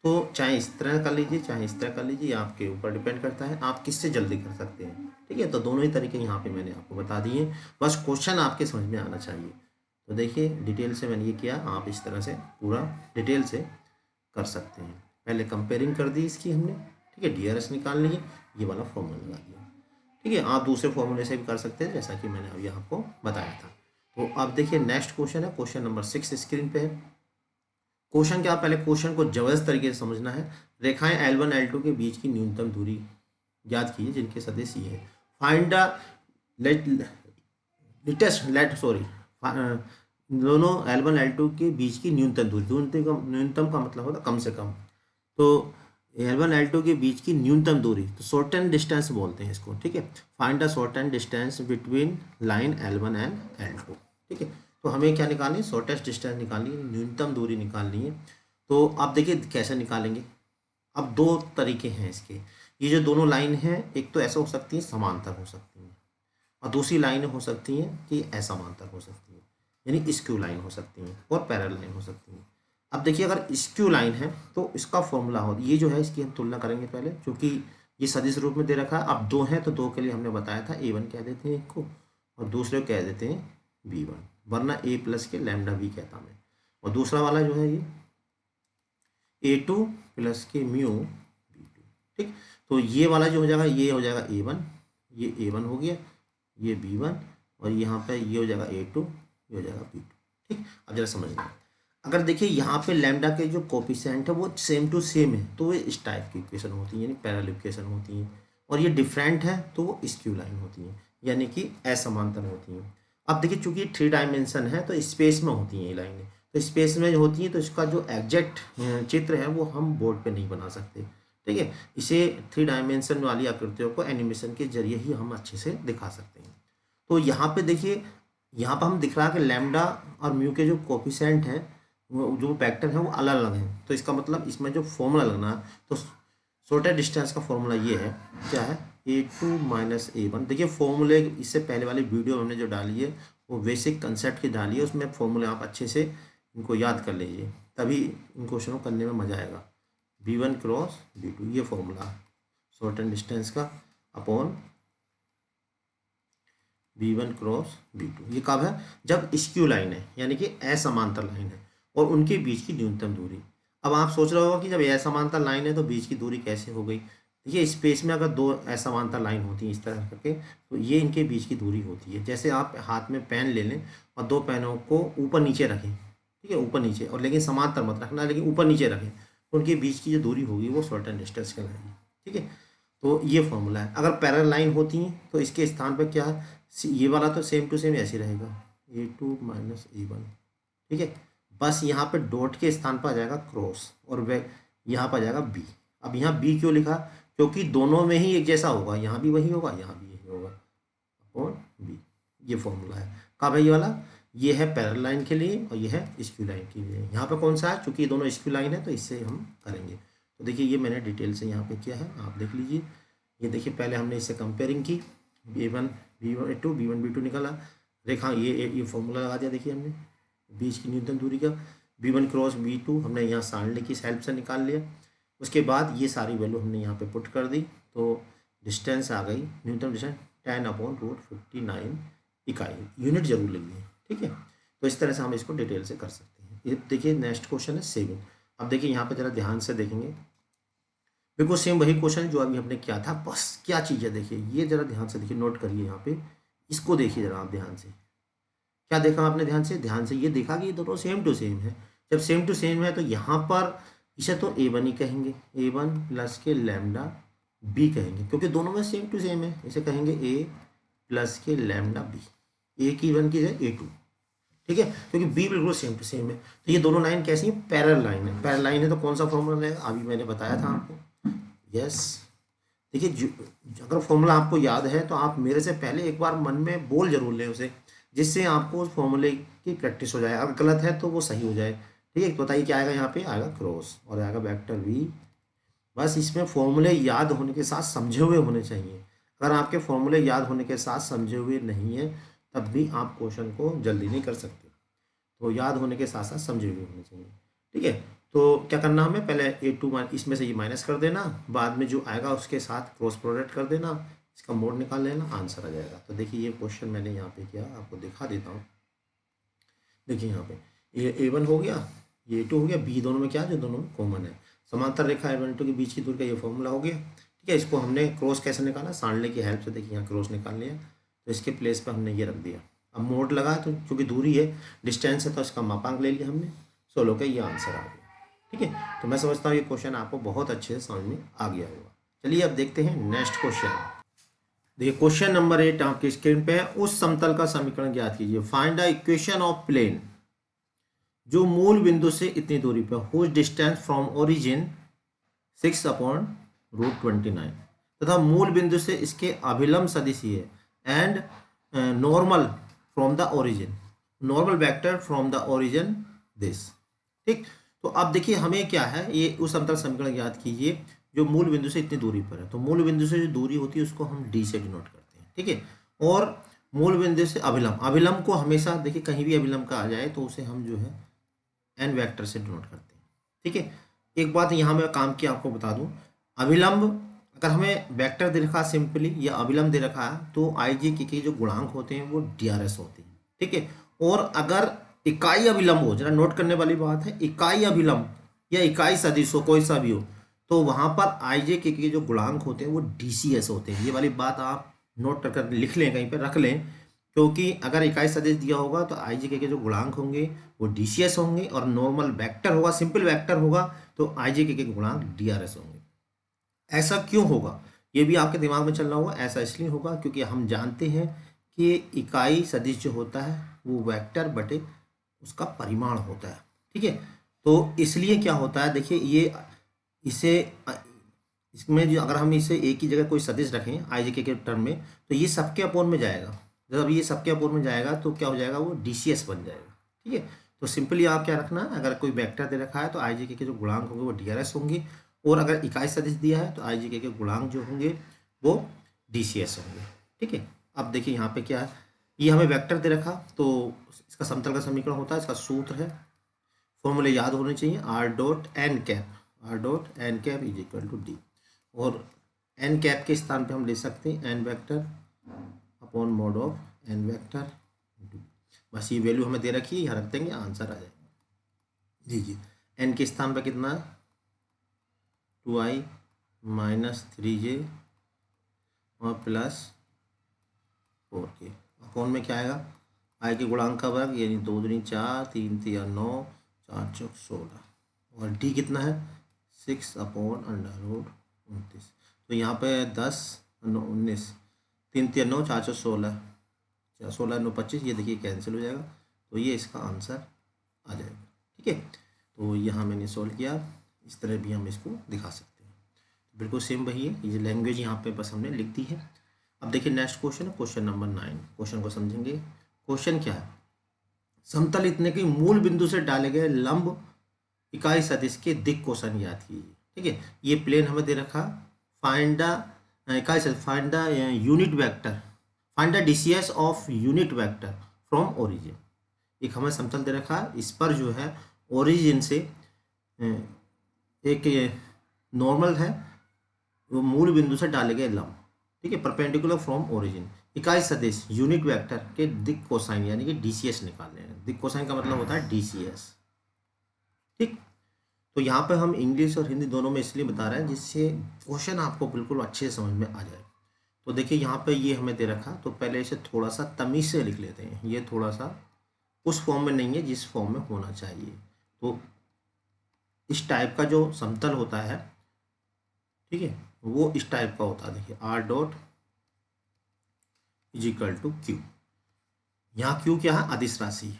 तो चाहे इस तरह कर लीजिए, चाहे इस तरह कर लीजिए, आपके ऊपर डिपेंड करता है आप किससे जल्दी कर सकते हैं। ठीक है, तो दोनों ही तरीके यहाँ पे मैंने आपको बता दिए, बस क्वेश्चन आपके समझ में आना चाहिए। तो देखिए डिटेल से मैंने ये किया, आप इस तरह से पूरा डिटेल से कर सकते हैं। पहले कंपेयरिंग कर दी इसकी हमने, ठीक है, DRS निकाल लिए, ये वाला फॉर्मूला लगा दिया। ठीक है, आप दूसरे फॉर्मूले से भी कर सकते हैं, जैसा कि मैंने अभी आपको बताया था। तो अब देखिए नेक्स्ट क्वेश्चन है, क्वेश्चन नंबर 6 स्क्रीन पे है। क्वेश्चन क्या, पहले क्वेश्चन को जबरदस्त तरीके से समझना है। रेखाएं L1 L2 के बीच की न्यूनतम दूरी ज्ञात कीजिए जिनके सदिश ये है। फाइंड द दोनों L1 L2 के बीच की न्यूनतम दूरी, न्यूनतम का मतलब होता है कम से कम, तो L1 L2 के बीच की न्यूनतम दूरी, तो शॉर्टेन डिस्टेंस बोलते हैं इसको। ठीक है, find the shorten distance between line L1 and L2। ठीक है, तो हमें क्या निकालनी है, शॉर्टेस्ट डिस्टेंस निकालनी है, न्यूनतम दूरी निकालनी है। तो आप देखिए कैसे निकालेंगे, अब दो तरीके हैं इसके। ये जो दोनों लाइन हैं, एक तो ऐसा हो सकती है समांतर हो सकती हैं, और दूसरी लाइनें हो सकती हैं कि असमांतर हो सकती हैं, यानी स्क्यू लाइन हो सकती हैं और पैरेलल लाइन हो सकती हैं। अब देखिए अगर स्क्यू लाइन है तो इसका फॉर्मूला हो, ये जो है इसकी हम तुलना करेंगे पहले, क्योंकि ये सदिश रूप में दे रखा है। अब दो हैं तो दो के लिए हमने बताया था A1 कह देते हैं एक को, और दूसरे को कह देते हैं B1, वरना A प्लस के लैम्डा B कहता मैं। और दूसरा वाला जो है ये A2 प्लस के म्यू B2। ठीक, तो ये वाला जो हो जाएगा ये हो जाएगा A1, ये A1 हो गया, ये B1, और यहाँ पे ये हो जाएगा A2, ये हो जाएगा B2। ठीक, अब जरा समझना, अगर देखिए यहाँ पे लैम्डा के जो कोफिशिएंट है वो सेम टू सेम है तो ये इस टाइप की इक्वेशन होती है, यानी पैरेलल इक्वेशन होती हैं, और ये डिफरेंट है तो वो स्क्यू लाइन होती हैं, यानी कि असमांतर होती हैं। अब देखिए चूंकि 3 डायमेंशन है तो स्पेस में होती हैं ये लाइनें, तो स्पेस में जो होती हैं तो इसका जो एग्जैक्ट चित्र है वो हम बोर्ड पे नहीं बना सकते। ठीक है, इसे 3 डायमेंशन वाली आकृतियों को एनिमेशन के जरिए ही हम अच्छे से दिखा सकते हैं। तो यहाँ पे देखिए, यहाँ पर हम दिख रहा है कि लैम्डा और म्यू के जो कोफिशिएंट हैं, वो जो वेक्टर हैं वो अलग अलग हैं, तो इसका मतलब इसमें जो फॉर्मूला लगना है, तो शॉर्टेस्ट डिस्टेंस का फॉर्मूला ये है, क्या है, A2 माइनस A1। देखिए फॉर्मूले इससे पहले वाली वीडियो हमने जो डाली है वो बेसिक कंसेप्ट की डाली है, उसमें फॉर्मूले आप अच्छे से इनको याद कर लीजिए, तभी इन क्वेश्चनों को करने में मज़ा आएगा। B1 क्रॉस B2 ये फॉर्मूला शॉर्टेस्ट डिस्टेंस का अपॉन B1 क्रॉस B2। ये कब है, जब स्क्यू लाइन है, यानी कि असमांतर लाइन है और उनके बीच की न्यूनतम दूरी। अब आप सोच रहे होगा कि जब असमांतर लाइन है तो बीच की दूरी कैसे हो गई। देखिए स्पेस में अगर दो असमांतर लाइन होती है इस तरह करके, तो ये इनके बीच की दूरी होती है। जैसे आप हाथ में पेन ले लें और दो पेनों को ऊपर नीचे रखें, ठीक है, ऊपर नीचे, और लेकिन समांतर मत रखना, लेकिन ऊपर नीचे रखें, तो उनके बीच की जो दूरी होगी वो शॉर्टेस्ट डिस्टेंस कहलाएगी। ठीक है, तो ये फॉर्मूला है। अगर पैरेलल लाइन होती हैं तो इसके स्थान पर क्या है, ये वाला तो सेम टू सेम ऐसे रहेगा, A2 माइनस A1। ठीक है, बस यहाँ पे डॉट के स्थान पर आ जाएगा क्रॉस, और वह यहाँ पर आ जाएगा B। अब यहाँ B क्यों लिखा, क्योंकि दोनों में ही एक जैसा होगा, यहाँ भी वही होगा, यहाँ भी यही होगा, अपॉन B। ये फॉर्मूला है कब है ये वाला, ये है पैरेलल लाइन के लिए और ये है स्क्यू लाइन के लिए। यहाँ पे कौन सा है, चूंकि ये दोनों स्क्यू लाइन है तो इससे हम करेंगे। तो देखिए ये मैंने डिटेल से यहाँ पे किया है, आप देख लीजिए। ये देखिए पहले हमने इससे कंपेयरिंग की, B1 B2 B1 B2 निकाला, रेखा ये फॉर्मूला लगा दिया। देखिए हमने बीच की न्यूनतम दूरी का B1 क्रॉस B2 हमने यहाँ सारणी की हेल्प से निकाल लिया। उसके बाद ये सारी वैल्यू हमने यहाँ पे पुट कर दी, तो डिस्टेंस आ गई, न्यूनतम डिस्टेंस 10/√59 इकाई, यूनिट जरूर लिखिए। ठीक है, तो इस तरह से हम इसको डिटेल से कर सकते हैं। ये देखिए नेक्स्ट क्वेश्चन है 7। अब देखिए यहाँ पे जरा ध्यान से देखेंगे, बिल्कुल सेम वही क्वेश्चन जो अभी हमने किया था, बस क्या चीज़ है देखिए, ये जरा ध्यान से देखिए, नोट करिए यहाँ पे, इसको देखिए जरा आप ध्यान से। क्या देखा आपने ध्यान से ये देखा कि ये दोनों सेम टू सेम है। जब सेम टू सेम है तो यहाँ पर इसे तो A1 ही कहेंगे, A1 प्लस के लैम्डा B कहेंगे, क्योंकि दोनों में सेम टू सेम है। इसे कहेंगे A प्लस के लैम्डा B, A की 1 की जगह A2। ठीक है, क्योंकि B बिल्कुल सेम टू सेम है। तो ये दोनों लाइन कैसी है, पैरेलल लाइन है। पैरेलल लाइन है तो कौन सा फॉर्मूला है, अभी मैंने बताया था आपको। यस, देखिए अगर फॉर्मूला आपको याद है तो आप मेरे से पहले एक बार मन में बोल जरूर लें उसे, जिससे आपको उस फॉर्मूले की प्रैक्टिस हो जाए। अगर गलत है तो वो सही हो जाए। ठीक है, बताइए क्या आएगा, यहाँ पे आएगा क्रॉस और आएगा वेक्टर V। बस इसमें फॉर्मूले याद होने के साथ समझे हुए होने चाहिए। अगर आपके फॉर्मूले याद होने के साथ समझे हुए नहीं है तब भी आप क्वेश्चन को जल्दी नहीं कर सकते। तो याद होने के साथ साथ समझे हुए होने चाहिए। ठीक है, तो क्या करना हमें, पहले A2 इसमें से ये माइनस कर देना, बाद में जो आएगा उसके साथ क्रॉस प्रोडक्ट कर देना, इसका मोड निकाल लेना, आंसर आ जाएगा। तो देखिए ये क्वेश्चन मैंने यहाँ पे किया, आपको दिखा देता हूँ। देखिए यहाँ पे ये A1 हो गया, ये A2 हो गया, B दोनों में क्या है, जो दोनों में कॉमन है। समांतर रेखा A1 2 के बीच की दूरी का ये फॉर्मूला हो गया। ठीक है, इसको हमने क्रॉस कैसे निकाला, सारणी की हेल्प से। देखिए यहाँ क्रॉस निकाल लिया, तो इसके प्लेस पर हमने ये रख दिया। अब मोड लगा तो चूँकि दूरी है, डिस्टेंस है, तो इसका मापांक ले लिया हमने, 16 का ये आंसर आ गया। ठीक है, तो मैं समझता हूँ ये क्वेश्चन आपको बहुत अच्छे से समझ में आ गया होगा। चलिए अब देखते हैं नेक्स्ट क्वेश्चन। देखिए क्वेश्चन नंबर 8 आपकी स्क्रीन पे है। उस समतल का समीकरण ज्ञात कीजिए। Find the equation of plane जो मूल बिंदु से इतनी दूरी पर, हुज डिस्टेंस फ्रॉम ओरिजिन 6/√29, तथा मूल बिंदु से इसके अभिलंब सदिश है, and normal from the origin, normal vector from the origin this. ठीक, तो अब देखिए हमें क्या है, ये उस समतल समीकरण याद कीजिए जो मूल बिंदु से इतनी दूरी पर है। तो मूल बिंदु से जो दूरी होती है उसको हम डी से डिनोट करते हैं, ठीक है। और मूल बिंदु से अभिलंब, अभिलंब को हमेशा देखिए कहीं भी अभिलंब का आ जाए तो उसे हम जो है एन वेक्टर से डिनोट करते हैं, ठीक है। एक बात यहाँ मैं काम की आपको बता दूं, अभिलंब अगर हमें वेक्टर दे रखा सिंपली या अभिलंब दे रखा है तो आई जे के जो गुणांक होते हैं वो डी आर एस होते हैं, ठीक है। और अगर इकाई अभिलंब हो, जरा नोट करने वाली बात है, इकाई अभिलंब या इकाई सदिश हो कोई सा भी हो तो वहां पर आई जे के जो गुणांक होते हैं वो डी सी एस होते हैं। ये वाली बात आप नोट कर लिख लें, कहीं पर रख लें, क्योंकि अगर इकाई सदिश दिया होगा तो आई जे के जो गुणांक होंगे वो डी सी एस होंगे, और नॉर्मल वेक्टर होगा, सिंपल वेक्टर होगा तो आई जे के गुणांक डी आर एस होंगे। ऐसा क्यों होगा ये भी आपके दिमाग में चल रहा होगा। ऐसा इसलिए होगा क्योंकि हम जानते हैं कि इकाई सदिश जो होता है वो वेक्टर बटे उसका परिमाण होता है, ठीक है। तो इसलिए क्या होता है, देखिए ये इसे इसमें जो अगर हम इसे एक ही जगह कोई सदिश रखें आई जे के टर्म में तो ये सबके अपोन में जाएगा। जब ये सबके अपोन में जाएगा तो क्या हो जाएगा, वो डी सी एस बन जाएगा, ठीक है। तो सिंपली आप क्या रखना है, अगर कोई वेक्टर दे रखा है तो आई जे के जो गुणांक होंगे वो डी आर एस होंगे, और अगर इकाई सदिश दिया है तो आई जे के गुणांक जो होंगे वो डी सी एस होंगे, ठीक है। अब देखिए यहाँ पे क्या है, ये हमें वेक्टर दे रखा तो इसका समतल का समीकरण होता है, इसका सूत्र है, फॉर्मूले याद होने चाहिए, R dot N cap, R dot N cap is equal to D, और एन कैप के स्थान पे हम ले सकते हैं N vector upon mod of N vector, बस ये वैल्यू हमें दे रखी है, यहाँ रख देंगे आंसर आ जाएगा। जी एन के स्थान पर कितना है 2i माइनस 3j और प्लस 4k, अपॉन में क्या आएगा, आई के गुणांक का वर्ग यानी 2 दूनी 4, 3 तिया 9, 4 चौक 16, और डी कितना है 6 अपॉन अंडर रूट 29। तो यहाँ पे 10 9 19, 3 तिया 9, 4 चौक 16, 16 9 25, ये देखिए कैंसिल हो जाएगा, तो ये इसका आंसर आ जाएगा, ठीक है। तो यहाँ मैंने सॉल्व किया, इस तरह भी हम इसको दिखा सकते हैं। तो बिल्कुल सेम वही है, ये लैंग्वेज यहाँ पे बस हमने लिख दी है। अब देखिए नेक्स्ट क्वेश्चन है, क्वेश्चन नंबर 9। क्वेश्चन को समझेंगे। क्वेश्चन क्या है, समतल इतने के मूल बिंदु से डाले गए लंब इकाई सदिश के दिक् कोसाइन ज्ञात कीजिए, ठीक है। ये प्लेन हमें दे रखा, फाइंड द इकाई सदिश, find the unit vector, find the DCS of unit vector from origin. एक हमें समतल दे रखा, इस पर जो है ओरिजिन से एक नॉर्मल है, वो मूल बिंदु से डाले गए लंब, ठीक है, परपेंडिकुलर फ्रॉम ओरिजिन, इकाई सदिश यूनिट वेक्टर के दिक् कोसाइन यानी कि डीसीएस निकालने हैं। दिक् कोसाइन का मतलब होता है डीसीएस, ठीक। तो यहाँ पे हम इंग्लिश और हिंदी दोनों में इसलिए बता रहे हैं जिससे क्वेश्चन आपको बिल्कुल अच्छे से समझ में आ जाए। तो देखिए यहाँ पे ये हमें दे रखा, तो पहले इसे थोड़ा सा तमीज़ से लिख लेते हैं। ये थोड़ा सा उस फॉर्म में नहीं है जिस फॉर्म में होना चाहिए। तो इस टाइप का जो समतल होता है, ठीक है, वो इस टाइप का होता है। देखिए R dot is equal to Q, यहाँ क्यू क्या है अदिश राशि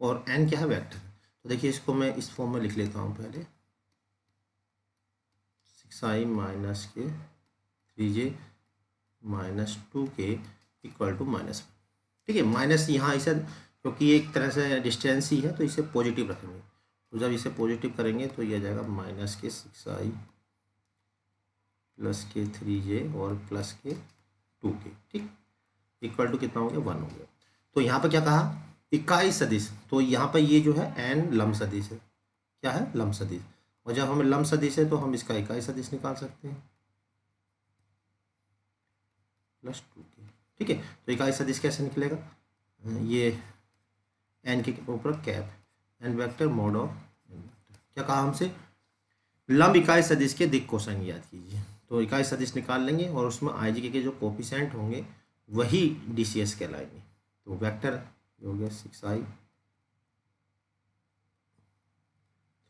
और एन क्या है वेक्टर। तो देखिए इसको मैं इस फॉर्म में लिख लेता हूँ पहले, 6i माइनस के 3j minus 2k equal to -1, ठीक है। माइनस यहाँ इसे क्योंकि एक तरह से डिस्टेंस ही है तो इसे पॉजिटिव रखेंगे, तो जब इसे पॉजिटिव करेंगे तो ये आ जाएगा माइनस के 6i प्लस के 3j और प्लस के 2k, ठीक, इक्वल टू कितना हो गया 1 हो गया। तो यहाँ पर क्या कहा इकाई सदिश, तो यहाँ पर ये जो है एन लंब सदिश है, क्या है लंब सदिश, और जब हमें लंब सदिश है तो हम इसका इकाई सदिश निकाल सकते हैं प्लस 2k, ठीक है। तो इकाई सदिश कैसे निकलेगा, ये एन के ऊपर cap N vector mod of, क्या कहा हमसे लंब इकाई सदिश के दिक् कोसाइन याद कीजिए। तो इकाई सदिश निकाल लेंगे और उसमें आई जी के जो कोफिशिएंट होंगे वही डीसीएस कहलाएंगे। तो वेक्टर हो गया 6i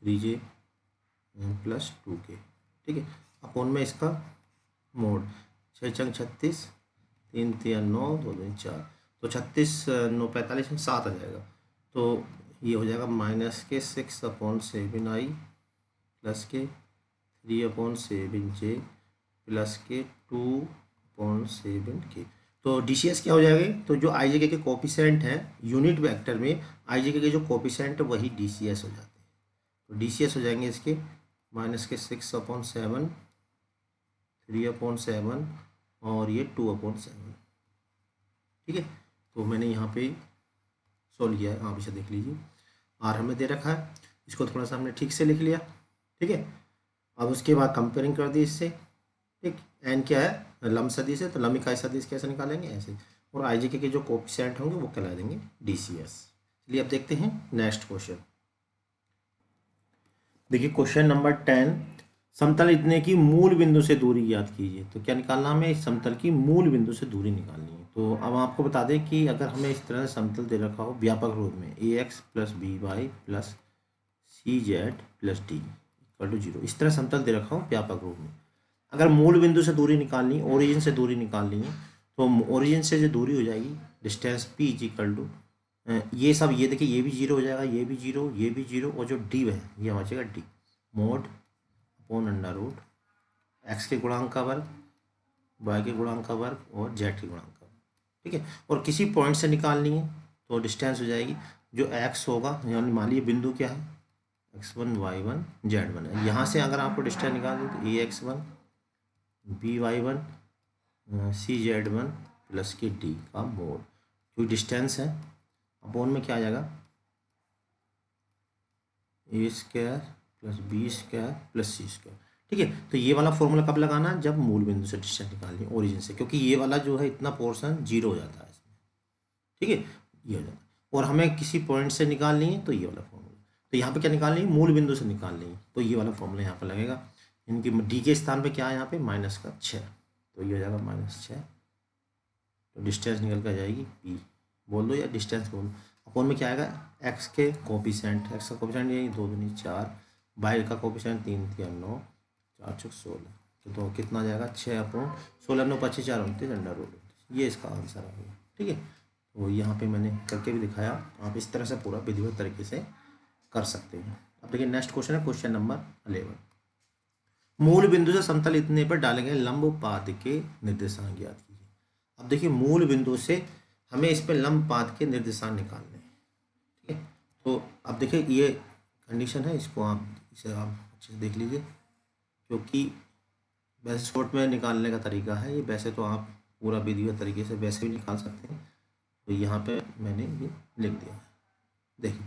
3j प्लस 2k, ठीक है, अपॉन में इसका मोड 6 चंग 36, 3 तिया 9, 2 दूनी 4, तो 36 9 45 में 7 आ जाएगा। तो ये हो जाएगा माइनस के 6 अपॉन 7i प्लस के 3 अपॉन 7j प्लस के 2 अपॉन 7k। तो डीसीएस क्या हो जाएगा, तो जो आई जे के कोफिशिएंट है यूनिट वेक्टर में आई जे के जो कोफिशिएंट है वही डीसीएस हो जाते हैं। तो डीसीएस हो जाएंगे इसके माइनस के 6 अपॉन 7 3/7 और ये 2/7, ठीक है। तो मैंने यहाँ पे सोल्व किया है, आप इसे देख लीजिए। आर हमें दे रखा है, इसको थोड़ा सा हमने ठीक से लिख लिया, ठीक है। अब उसके बाद कंपेयरिंग कर दी इससे, ठीक। एन क्या है, लंब सदिश है, तो लंब इकाई सदिश कैसे निकालेंगे, ऐसे। और आई जे के जो कोफिशिएंट होंगे वो कहला देंगे DCS। चलिए अब देखते हैं नेक्स्ट क्वेश्चन। देखिए क्वेश्चन नंबर 10, समतल इतने की मूल बिंदु से दूरी ज्ञात कीजिए। तो क्या निकालना हमें, इस समतल की मूल बिंदु से दूरी निकालनी है। तो अब आपको बता दें कि अगर हमें इस तरह से समतल दे रखा हो व्यापक रूप में, AX + BY + CZ + D = 0, इस तरह समतल दे रखा हो व्यापक रूप में, अगर मूल बिंदु से दूरी निकालनी, ओरिजिन से दूरी निकालनी है, तो ओरिजिन से जो दूरी हो जाएगी डिस्टेंस P = ये सब, ये देखिए ये भी 0 हो जाएगा, ये भी 0, ये भी 0, और जो D है ये आ जाएगा D mod /√ x के गुणांक का वर्ग, y के गुणांक का वर्ग और z के गुणांक का वर्ग, ठीक है। और किसी पॉइंट से निकालनी है तो डिस्टेंस हो जाएगी जो x होगा, यानी मान लीजिए बिंदु क्या है, x1 y1 z1 है। यहाँ से अगर आपको डिस्टेंस निकालनी तो AX1 BY1 CZ1 + के D का मोड, जो डिस्टेंस है अपॉन में क्या आ जाएगा, A² + B² + C², ठीक है। तो ये वाला फॉर्मूला कब लगाना है, जब मूल बिंदु से डिस्टेंस निकालनी है ओरिजिन से, क्योंकि ये वाला जो है इतना पोर्शन 0 हो जाता है इसमें, ठीक है, ये हो जाता है। और हमें किसी पॉइंट से निकालनी है तो ये वाला फॉर्मूला, तो यहाँ पे क्या निकालनी है, मूल बिंदु से निकालनी है, तो ये वाला फॉर्मूला यहाँ पर लगेगा। इनकी D के स्थान पे क्या है, यहाँ पे -6, तो ये हो जाएगा -6, तो डिस्टेंस निकल कर जाएगी P, बोल दो या डिस्टेंस बोल दो। अपॉन में क्या आएगा, x के कोफिशिएंट, x का कोफिशिएंट यही 2 दूनी 4, y का कोफिशिएंट 3 3 9, 4 6 16, तो कितना आ जाएगा 6/16 9 25 4 29 √29, ये इसका आंसर आ गया, ठीक है। तो यहाँ पे मैंने करके भी दिखाया, आप इस तरह से पूरा विधिवत तरीके से कर सकते हैं। अब देखिए नेक्स्ट क्वेश्चन है क्वेश्चन नंबर 11, मूल बिंदु से समतल इतने पर डाले गए लंब पाद के निर्देशांक ज्ञात कीजिए। अब देखिए मूल बिंदु से हमें इस पर लंब पाद के निर्देशांक निकालने हैं, ठीक है। तो अब देखिए ये कंडीशन है, इसको आप इसे आप अच्छे से देख लीजिए, क्योंकि वैसे शॉर्ट में निकालने का तरीका है ये, वैसे तो आप पूरा विधिवत तरीके से वैसे भी निकाल सकते हैं। तो यहाँ पे मैंने ये लिख दिया है, देखिए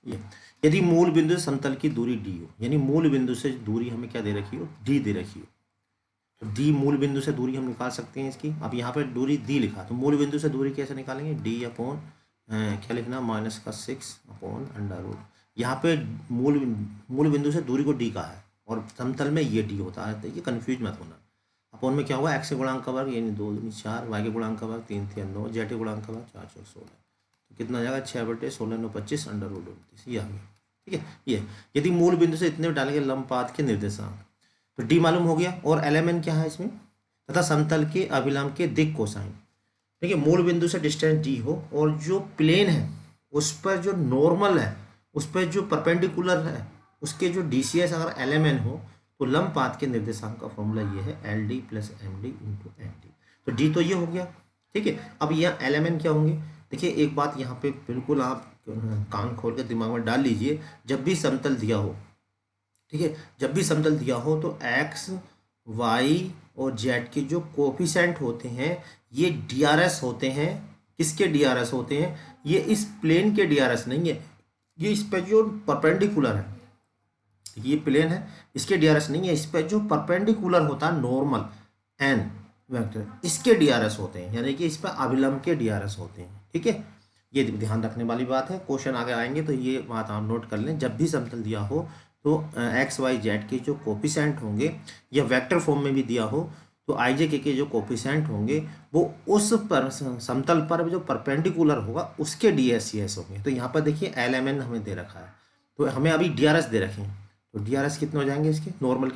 ये, यदि मूल बिंदु से समतल की दूरी D हो, यानी मूल बिंदु से दूरी हमें क्या दे रखी हो, D दे रखी हो, तो D मूल बिंदु से दूरी हम निकाल सकते हैं इसकी। अब यहाँ पे दूरी D लिखा, तो मूल बिंदु से दूरी कैसे निकालेंगे, D क्या लिखना, -6/√। यहाँ पे मूल बिंदु से दूरी को D का है और समतल में ये D होता है, तो ये कन्फ्यूज मत होना। अपॉन में क्या हुआ, x के गुणांक का वर्ग यानी 2 दूनी 4, y के गुणांक का वर्ग 3 3 9, z के गुणांक का वर्ग 4 4 16, तो कितना आ जाएगा 6/16 9 25 √29, ये आ गया, ठीक है। ये यदि मूल बिंदु से इतने डालेंगे लंब पाद के निर्देशांक, तो D मालूम हो गया, और LMN क्या है इसमें, तथा समतल के अभिलंब के दिक् कोसाइन। देखिए मूल बिंदु से डिस्टेंस D हो और जो प्लेन है उस पर जो नॉर्मल है, उस पर जो परपेंडिकुलर है, उसके जो DCS अगर LMN हो, तो लंब पाद के निर्देशांक का फॉर्मूला ये है LD + MD × ND। तो D तो ये हो गया, ठीक है। अब यहाँ LMN क्या होंगे, देखिए एक बात यहाँ पे बिल्कुल आप कान खोल के दिमाग में डाल लीजिए, जब भी समतल दिया हो, ठीक है, जब भी समतल दिया हो तो x, y और z के जो कोफिशिएंट होते हैं ये DRS होते हैं। किसके DRS होते हैं, ये इस प्लेन के DRS नहीं है, ये इस पे जो परपेंडिकुलर है, ये प्लेन है, इसके DRS नहीं है, इस पे जो परपेंडिकुलर होता है नॉर्मल n वेक्टर, इसके DRS होते हैं, यानी कि इस पर अभिलंब के DRS होते हैं, ठीक है। ये ध्यान रखने वाली बात है, क्वेश्चन आगे आएंगे तो ये बात आप नोट कर लें। जब भी समतल दिया हो तो x y z के जो कोफिशिएंट होंगे, या वेक्टर फॉर्म में भी दिया हो तो i j k के जो कोफिशिएंट होंगे वो उस पर समतल पर जो परपेंडिकुलर होगा उसके DSCS होंगे। तो यहाँ पर देखिए LMN हमें दे रखा है, तो हमें अभी DRS दे रखे हैं, तो DRS कितने हो जाएंगे इसके, नॉर्मल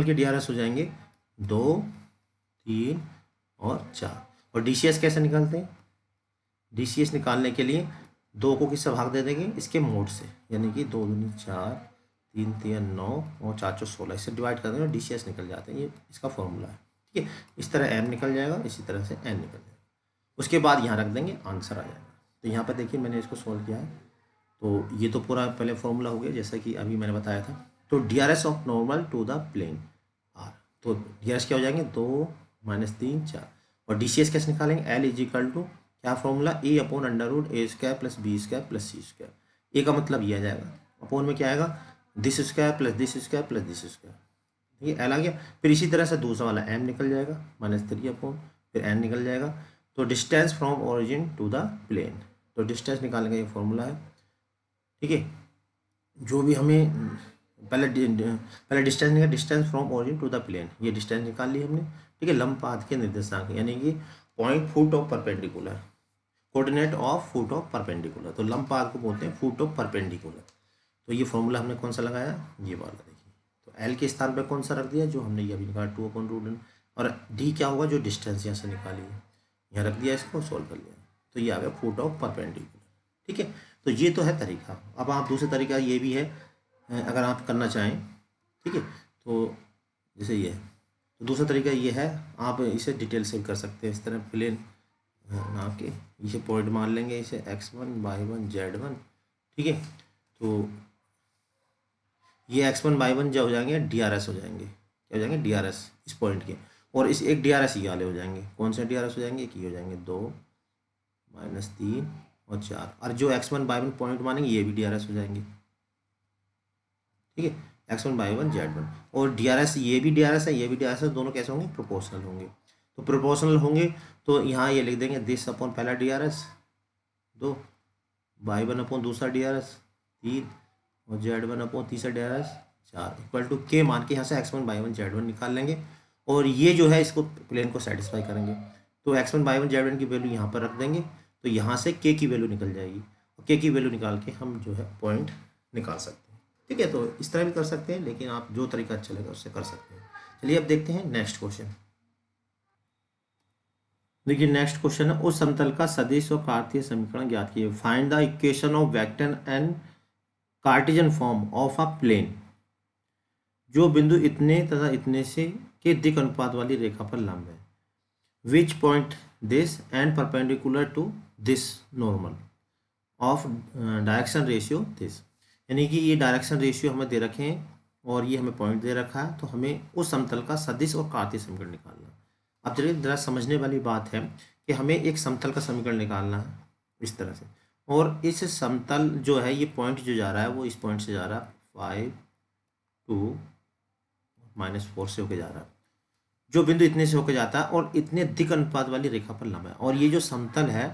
के DRS हो जाएंगे 2 3 और 4। और DCS कैसे निकालते हैं, DCS निकालने के लिए 2 को किससे भाग दे देंगे, इसके मोड से, यानी कि 2 दूनी 4 3 3 9 और 4 4 16, इससे डिवाइड कर देंगे DCS निकल जाते हैं, ये इसका फॉर्मूला है, ठीक है। इस तरह M निकल जाएगा, इसी तरह से N निकल जाएगा, उसके बाद यहाँ रख देंगे, आंसर आ जाएगा। तो यहाँ पर देखिए मैंने इसको सोल्व किया है, तो ये तो पूरा पहले फॉर्मूला हो गया जैसा कि अभी मैंने बताया था, तो DRS of normal to the plane are, तो DRS क्या हो जाएंगे 2 - 3 4, और DCS कैसे निकालेंगे, L इज इक्वल टू क्या formula, A upon under root A square plus B square plus C square. A का मतलब ये आ जाएगा, अपॉन में क्या आएगा this square plus this square plus this square, ठीक है, एल आ गया। फिर इसी तरह से दूसरा वाला m निकल जाएगा -3 अपॉन, फिर n निकल जाएगा। तो distance from origin to the plane, तो डिस्टेंस निकालने का ये फॉर्मूला है, ठीक है। जो भी हमें पहले डिस्टेंस निकाल, distance from origin to the plane, ये डिस्टेंस निकाल ली हमने, ठीक है। लंब पाथ के निर्देशांक यानी कि point foot of perpendicular, coordinate of foot of perpendicular, तो लंब पाथ को बोलते हैं फुट ऑफ परपेंडिकुलर। तो ये फॉर्मूला हमने कौन सा लगाया, ये वाला देखिए। तो एल के स्थान पर कौन सा रख दिया, जो हमने ये अभी निकाला 2/√n, और डी क्या होगा, जो डिस्टेंस यहाँ से निकाली है, यहाँ रख दिया, इसको सोल्व कर लिया, तो ये आ गया फुट ऑफ परपेंडिकुलर, ठीक है। तो ये तो है तरीका। अब आप दूसरा तरीका ये भी है, अगर आप करना चाहें, ठीक है, तो जैसे ये है, तो दूसरा तरीका ये है, आप इसे डिटेल से कर सकते हैं इस तरह प्लेन नाप के, इसे पॉइंट मान लेंगे, इसे x1 y1 z1, ठीक है। तो ये x1 y1 जो हो जाएंगे DRS हो जाएंगे, क्या हो जाएंगे DRS इस पॉइंट के, और इस एक DRS ये वाले हो जाएंगे, कौन से DRS हो जाएंगे, एक ये हो जाएंगे 2 - 3 और 4, और जो x1 y1 पॉइंट मानेंगे ये भी DRS हो जाएंगे, ठीक है, x1 y1 z1, और DRS ये भी DRS है, ये भी DRS है, दोनों कैसे होंगे, प्रोपोर्शनल होंगे। तो प्रोपोर्शनल होंगे तो यहाँ ये लिख देंगे दिस अपॉन पहला DRS 2, y1 अपॉन दूसरा DRS 3, और z1 अपॉन तीसरा DRS 4, इक्वल टू के मान के यहाँ से x1 y1 z1 निकाल लेंगे, और ये जो है इसको प्लेन को सेटिस्फाई करेंगे। तो x1 y1 z1 की वैल्यू यहाँ पर रख देंगे, तो यहाँ से के की वैल्यू निकल जाएगी, और के की वैल्यू निकाल के हम जो है पॉइंट निकाल सकते हैं, ठीक है। तो इस तरह भी कर सकते हैं, लेकिन आप जो तरीका अच्छा लगेगा उससे कर सकते हैं। चलिए अब देखते हैं नेक्स्ट क्वेश्चन। देखिए नेक्स्ट क्वेश्चन है, उस समतल का सदिश और कार्तीय समीकरण ज्ञात कीजिए। Find the equation of vector and Cartesian form of a plane. जो बिंदु इतने तथा इतने से के दिक् अनुपात वाली रेखा पर लंब है। Which point this and perpendicular to this normal of direction ratio this, यानी कि ये डायरेक्शन रेशियो हमें दे रखे हैं और ये हमें पॉइंट दे रखा है, तो हमें उस समतल का सदिश और कार्तीय समीकरण निकालना। अब चलिए जरा समझने वाली बात है कि हमें एक समतल का समीकरण निकालना है इस तरह से, और इस समतल जो है ये पॉइंट जो जा रहा है वो इस पॉइंट से जा रहा है 5 2 -4 से होके जा रहा है, जो बिंदु इतने से होके जाता है और इतने दिक् अनुपात वाली रेखा पर लंबा है। और ये जो समतल है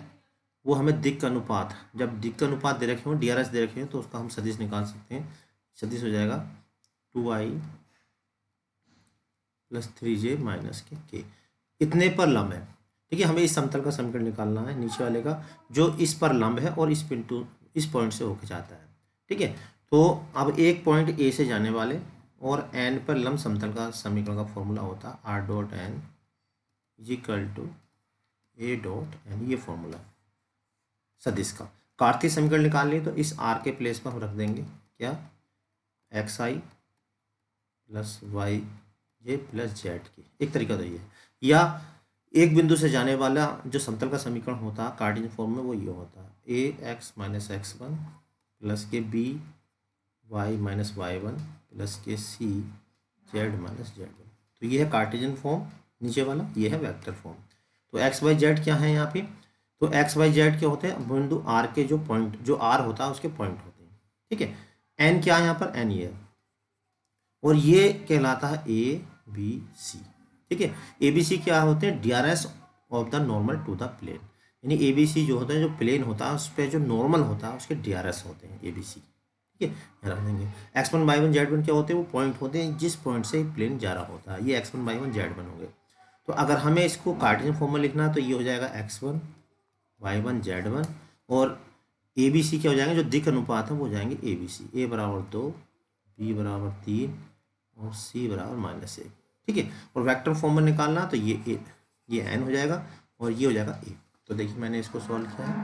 वो हमें दिक् अनुपात, जब दिक् अनुपात दे रखे हो DRS दे रखे हो तो उसका हम सदिश निकाल सकते हैं। सदिश हो जाएगा 2i + 3j - k, इतने पर लंब है, ठीक है। हमें इस समतल का समीकरण निकालना है नीचे वाले का, जो इस पर लंब है और इस बिंदु इस पॉइंट से होके जाता है, ठीक है। तो अब एक पॉइंट ए से जाने वाले और एन पर लंब समतल का समीकरण का फॉर्मूला होता है r.n = a.n, ये फॉर्मूला सदिश का। कार्तीय समीकरण निकाल लिए तो इस r के प्लेस पर हम रख देंगे क्या, xi + yj + z की, एक तरीका तो ये है। या एक बिंदु से जाने वाला जो समतल का समीकरण होता है कार्टेशियन फॉर्म में वो ये होता है ax - x1 + के b y - y1 + के c z - z1, तो ये है कार्टेशियन फॉर्म नीचे वाला, ये है वेक्टर फॉर्म। तो x y z क्या है यहाँ पे, तो x y z क्या होते हैं, बिंदु r के जो पॉइंट, जो r होता है उसके पॉइंट होते हैं, ठीक है। n क्या है यहाँ पर, n ये है, और ये कहलाता है a b c, ठीक है। ए बी सी क्या होते हैं, DRS of the normal to the plane, यानी ए बी सी जो होता है, जो प्लेन होता है उस पर जो नॉर्मल होता है उसके DRS होते हैं ए बी सी, ठीक है, यहाँ रख देंगे। x1 y1 z1 क्या होते हैं, वो पॉइंट होते हैं जिस पॉइंट से प्लेन जा रहा होता है, ये x1 y1 z1 हो गए। तो अगर हमें इसको कार्टेशियन फॉर्म में लिखना है तो ये हो जाएगा x1 y1 z1, और ए बी सी क्या हो जाएंगे, जो दिक् अनुपात है वो हो जाएंगे ए बी सी, a = 2 b = 3 और c = -1, ठीक है। और वेक्टर फॉर्म में निकालना तो ये n हो जाएगा और ये हो जाएगा a। तो देखिए मैंने इसको सॉल्व किया है,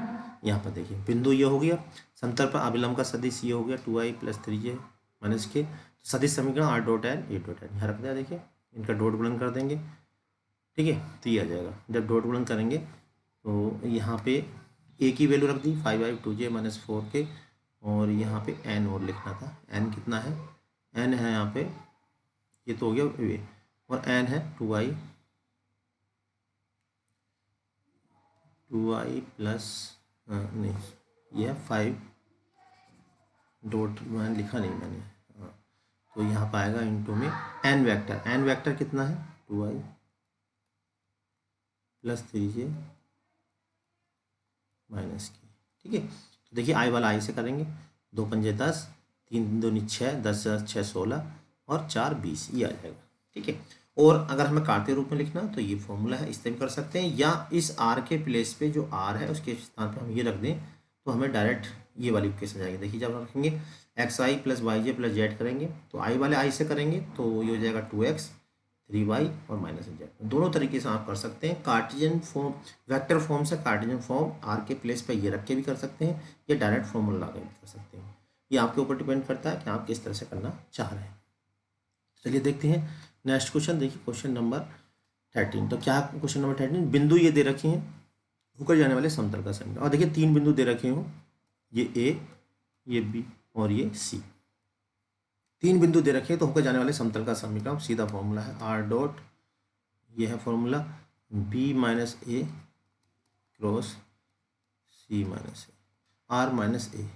यहाँ पर देखिए बिंदु ये हो गया, समतल पर अभिलंब का सदिश ये हो गया 2i + 3j - k, सदिश समीकरण r.n a.n यहाँ रख दिया। देखिए इनका डॉट गुणन कर देंगे, ठीक है, तो ये आ जाएगा। जब डॉट गुणन करेंगे तो यहाँ पे a की वैल्यू रख दी 5i 2j - 4k, और यहाँ पे n और लिखना था, n कितना है, एन है यहाँ पे, ये तो हो गया वे, और एन है 2i प्लस नहीं, ये है 5 डॉट, मैंने लिखा नहीं मैंने, हाँ, तो यहाँ पर आएगा इंटू में एन वेक्टर कितना है 2i प्लस 3j माइनस की। ठीक है, तो देखिए आई वाला आई से करेंगे, 2 पंजे 10, 3 दूनी 6, 10 6 16 और 4 20, ये आ जाएगा। ठीक है, और अगर हमें कार्तीय रूप में लिखना तो ये फॉर्मूला है, इस तरह भी कर सकते हैं, या इस आर के प्लेस पे जो आर है उसके स्थान पे हम ये रख दें तो हमें डायरेक्ट ये वाली इक्वेशन आ जाएगी। देखिए जब हम रखेंगे एक्स आई प्लस वाई जे प्लस जेड करेंगे तो आई वाले आई से करेंगे तो ये हो जाएगा 2x 3y और माइनस जेड। दोनों तरीके से आप कर सकते हैं, कार्टेशियन फॉर्म वेक्टर फॉर्म से कार्टेशियन फॉर्म आर के प्लेस पर ये रख के भी कर सकते हैं, या डायरेक्ट फॉर्मूला लगा के भी कर सकते हैं। ये आपके ऊपर डिपेंड करता है कि आप किस तरह से करना चाह रहे हैं। चलिए देखते हैं नेक्स्ट क्वेश्चन। देखिए क्वेश्चन नंबर 13। तो क्या क्वेश्चन नंबर 13, बिंदु ये दे रखे हैं होकर जाने वाले समतल का समीकरण, और देखिए 3 बिंदु दे रखे हो, ये ए, ये बी और ये सी। 3 बिंदु दे रखे हैं तो होकर जाने वाले समतल का समीकरण, सीधा फॉर्मूला है आर डॉट, ये है formula B minus A cross C minus A, R minus A,